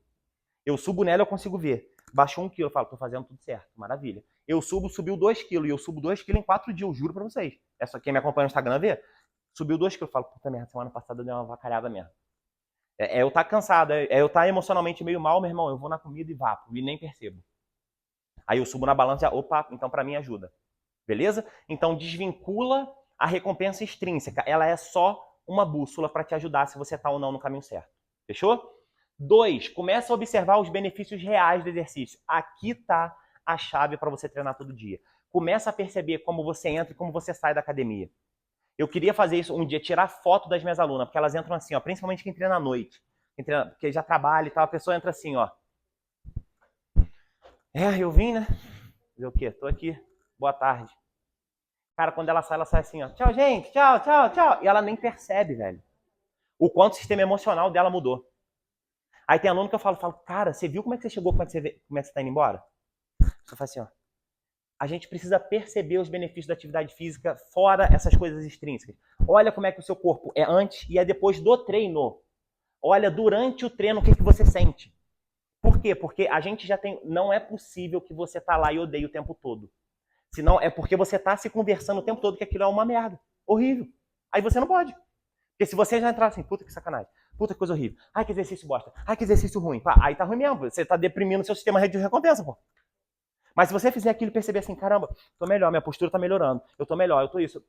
Eu subo nela, eu consigo ver. Baixou 1 quilo, eu falo, tô fazendo tudo certo, maravilha. Eu subiu 2 quilos, e eu subo 2 quilos em 4 dias, eu juro pra vocês. É só quem me acompanha no Instagram vê. Subiu 2 quilos, eu falo, puta merda, semana passada deu uma vacalhada mesmo. Eu tá cansado, eu tá emocionalmente meio mal, meu irmão, eu vou na comida e vapo, e nem percebo. Aí eu subo na balança e, opa, então pra mim ajuda. Beleza? Então desvincula a recompensa extrínseca. Ela é só uma bússola para te ajudar se você está ou não no caminho certo. Fechou? 2. Começa a observar os benefícios reais do exercício. Aqui está a chave para você treinar todo dia. Começa a perceber como você entra e como você sai da academia. Eu queria fazer isso um dia, tirar foto das minhas alunas, porque elas entram assim, ó, principalmente quem treina à noite. Porque já trabalha e tal, a pessoa entra assim, ó. Eu vim, né? Fazer o quê? Tô aqui. Boa tarde. Cara, quando ela sai assim, ó. Tchau, gente. Tchau, tchau, tchau. E ela nem percebe, velho. O quanto o sistema emocional dela mudou. Aí tem aluno que eu falo, cara, você viu como é que você chegou, como é que você tá indo embora? Você fala assim, ó. A gente precisa perceber os benefícios da atividade física fora essas coisas extrínsecas. Olha como é que o seu corpo é antes e é depois do treino. Olha durante o treino o que você sente. Por quê? Porque a gente já tem... Não é possível que você tá lá e odeie o tempo todo. Senão é porque você tá se conversando o tempo todo que aquilo é uma merda. Horrível. Aí você não pode. Porque se você já entrar assim, puta que sacanagem, puta que coisa horrível, ai que exercício bosta, ai que exercício ruim, pá, aí tá ruim mesmo, você tá deprimindo o seu sistema de recompensa, pô. Mas se você fizer aquilo e perceber assim, caramba, tô melhor, minha postura tá melhorando, eu tô melhor, eu tô isso.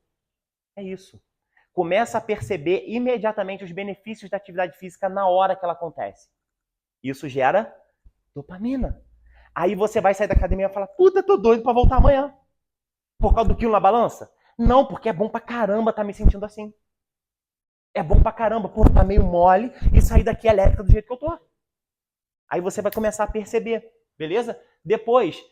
É isso. Começa a perceber imediatamente os benefícios da atividade física na hora que ela acontece. Isso gera dopamina. Aí você vai sair da academia e falar, puta, tô doido pra voltar amanhã. Por causa do quilo na balança? Não, porque é bom pra caramba tá me sentindo assim. É bom pra caramba, pô, tá meio mole e sair daqui elétrica do jeito que eu tô. Aí você vai começar a perceber, beleza? Depois,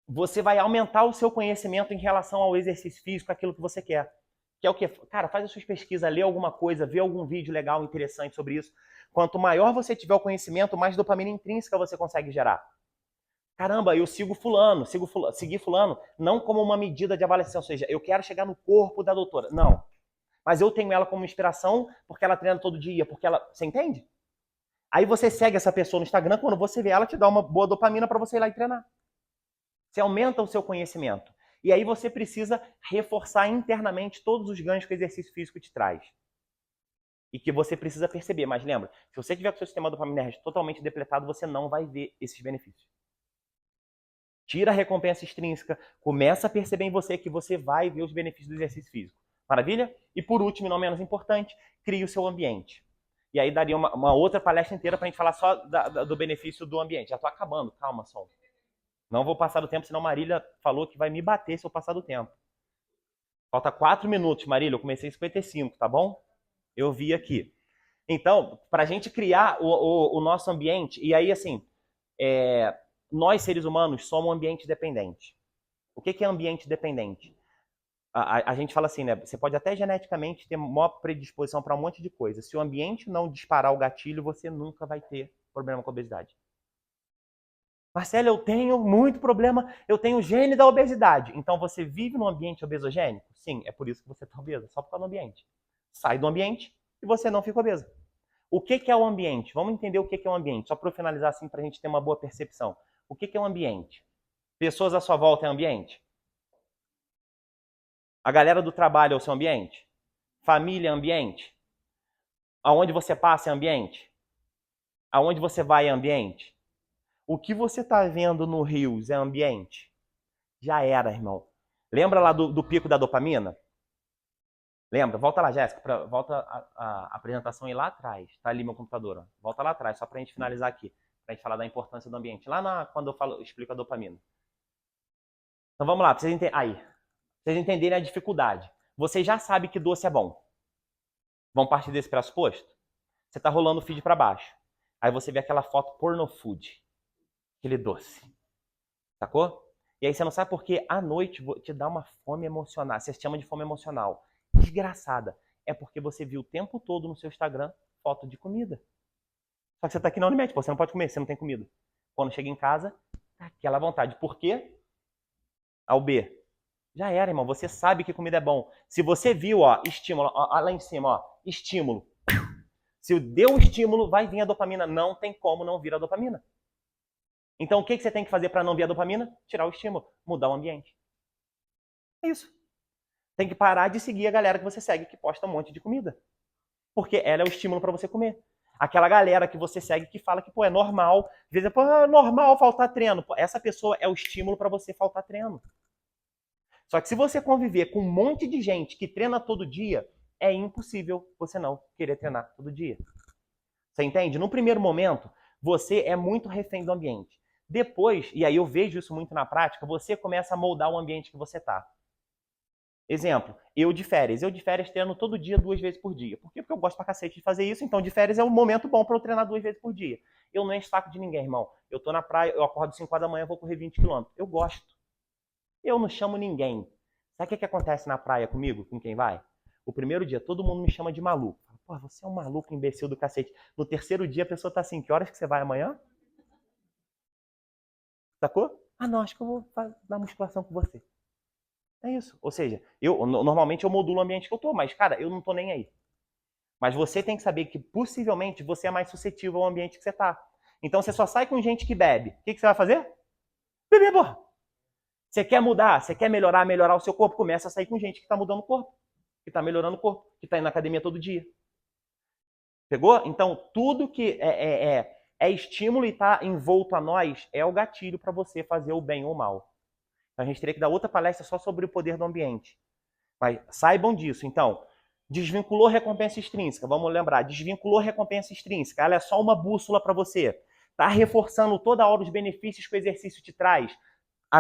você vai aumentar o seu conhecimento em relação ao exercício físico, aquilo que você quer. Que é o quê? Cara, faz as suas pesquisas, lê alguma coisa, vê algum vídeo legal, interessante sobre isso. Quanto maior você tiver o conhecimento, mais dopamina intrínseca você consegue gerar. Caramba, eu seguir fulano, não como uma medida de avaliação, ou seja, eu quero chegar no corpo da doutora. Não. Mas eu tenho ela como inspiração porque ela treina todo dia, porque ela... Você entende? Aí você segue essa pessoa no Instagram, quando você vê ela, te dá uma boa dopamina para você ir lá e treinar. Você aumenta o seu conhecimento. E aí você precisa reforçar internamente todos os ganhos que o exercício físico te traz. E que você precisa perceber. Mas lembra, se você tiver com o seu sistema dopaminérgico totalmente depletado, você não vai ver esses benefícios. Tira a recompensa extrínseca, começa a perceber em você que você vai ver os benefícios do exercício físico. Maravilha? E por último, e não menos importante, crie o seu ambiente. E aí daria uma outra palestra inteira para a gente falar só do benefício do ambiente. Já estou acabando, calma, Sol. Não vou passar do tempo, senão Marília falou que vai me bater se eu passar do tempo. Falta 4 minutos, Marília, eu comecei em 55, tá bom? Eu vi aqui. Então, para a gente criar o nosso ambiente, e aí assim, nós seres humanos somos um ambiente dependente. O que é ambiente dependente? A gente fala assim, né? Você pode até geneticamente ter maior predisposição para um monte de coisa. Se o ambiente não disparar o gatilho, você nunca vai ter problema com a obesidade. Marcelo, eu tenho muito problema, eu tenho o gene da obesidade. Então você vive num ambiente obesogênico? Sim, é por isso que você está obesa, só por causa do ambiente. Sai do ambiente e você não fica obesa. O que é o ambiente? Vamos entender o que é o ambiente, só para eu finalizar assim, para a gente ter uma boa percepção. O que é o ambiente? Pessoas à sua volta é ambiente? A galera do trabalho é o seu ambiente? Família é ambiente? Aonde você passa é ambiente? Aonde você vai é ambiente? O que você está vendo no Rios é ambiente? Já era, irmão. Lembra lá do pico da dopamina? Lembra? Volta lá, Jéssica. Volta a apresentação aí lá atrás. Tá ali meu computador. Ó. Volta lá atrás, só para a gente finalizar aqui. Para a gente falar da importância do ambiente. Quando eu explico a dopamina. Então vamos lá, para vocês entenderem a dificuldade. Você já sabe que doce é bom. Vamos partir desse pressuposto? Você tá rolando o feed para baixo. Aí você vê aquela foto porno food. Aquele doce. Sacou? E aí você não sabe porque à noite te dá uma fome emocional. Você chama de fome emocional. Desgraçada. É porque você viu o tempo todo no seu Instagram foto de comida. Só que você tá aqui na Unimed, você não pode comer, você não tem comida. Quando chega em casa, tá aquela vontade. Por quê? Ao B. Já era, irmão. Você sabe que comida é bom. Se você viu, ó, estímulo, ó, lá em cima, ó, estímulo. Se deu o estímulo, vai vir a dopamina. Não tem como não vir a dopamina. Então, o que você tem que fazer para não vir a dopamina? Tirar o estímulo, mudar o ambiente. É isso. Tem que parar de seguir a galera que você segue, que posta um monte de comida. Porque ela é o estímulo para você comer. Aquela galera que você segue que fala que, pô, é normal. Às vezes é normal faltar treino. Pô, essa pessoa é o estímulo para você faltar treino. Só que se você conviver com um monte de gente que treina todo dia, é impossível você não querer treinar todo dia. Você entende? No primeiro momento, você é muito refém do ambiente. Depois, e aí eu vejo isso muito na prática, você começa a moldar o ambiente que você está. Exemplo, eu de férias treino todo dia 2 vezes por dia. Por quê? Porque eu gosto pra cacete de fazer isso, então de férias é um momento bom para eu treinar 2 vezes por dia. Eu não encho saco de ninguém, irmão. Eu tô na praia, eu acordo 5 horas da manhã, vou correr 20 km. Eu gosto. Eu não chamo ninguém. Sabe o que acontece na praia comigo, com quem vai? O primeiro dia, todo mundo me chama de maluco. Pô, você é um maluco, imbecil do cacete. No terceiro dia, a pessoa tá assim, que horas que você vai amanhã? Sacou? Ah, não, acho que eu vou dar musculação com você. É isso. Ou seja, normalmente eu modulo o ambiente que eu tô, mas, cara, eu não tô nem aí. Mas você tem que saber que, possivelmente, você é mais suscetível ao ambiente que você tá. Então, você só sai com gente que bebe. O que você vai fazer? Beber, porra. Você quer mudar, você quer melhorar o seu corpo, começa a sair com gente que tá mudando o corpo, que tá melhorando o corpo, que tá indo na academia todo dia. Pegou? Então, tudo que é estímulo e está envolto a nós é o gatilho para você fazer o bem ou o mal. Então, a gente teria que dar outra palestra só sobre o poder do ambiente. Mas saibam disso. Então, desvinculou recompensa extrínseca. Vamos lembrar, desvinculou recompensa extrínseca. Ela é só uma bússola para você. Está reforçando toda hora os benefícios que o exercício te traz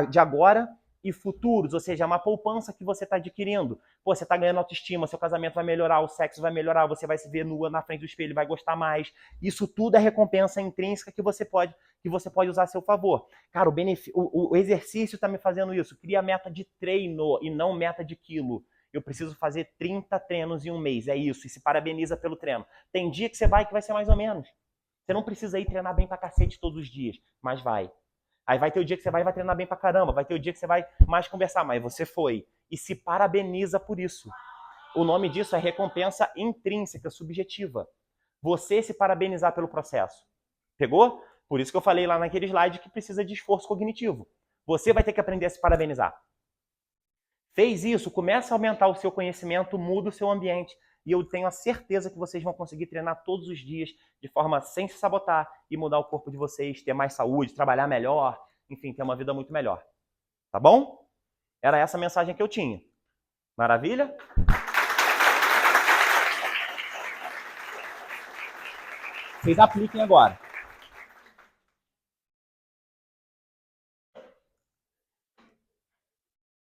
de agora e futuros, ou seja, é uma poupança que você está adquirindo. Pô, você está ganhando autoestima, seu casamento vai melhorar, o sexo vai melhorar, você vai se ver nua na frente do espelho, vai gostar mais. Isso tudo é recompensa intrínseca que você pode usar a seu favor. Cara, o exercício está me fazendo isso. Cria meta de treino e não meta de quilo. Eu preciso fazer 30 treinos em um mês, é isso. E se parabeniza pelo treino. Tem dia que você vai que vai ser mais ou menos. Você não precisa ir treinar bem pra cacete todos os dias, mas vai. Aí vai ter o dia que você vai treinar bem pra caramba, vai ter o dia que você vai mais conversar, mas você foi. E se parabeniza por isso. O nome disso é recompensa intrínseca, subjetiva. Você se parabenizar pelo processo. Pegou? Por isso que eu falei lá naquele slide que precisa de esforço cognitivo. Você vai ter que aprender a se parabenizar. Fez isso, começa a aumentar o seu conhecimento, muda o seu ambiente. E eu tenho a certeza que vocês vão conseguir treinar todos os dias de forma sem se sabotar e mudar o corpo de vocês, ter mais saúde, trabalhar melhor, enfim, ter uma vida muito melhor. Tá bom? Era essa a mensagem que eu tinha. Maravilha? Vocês apliquem agora.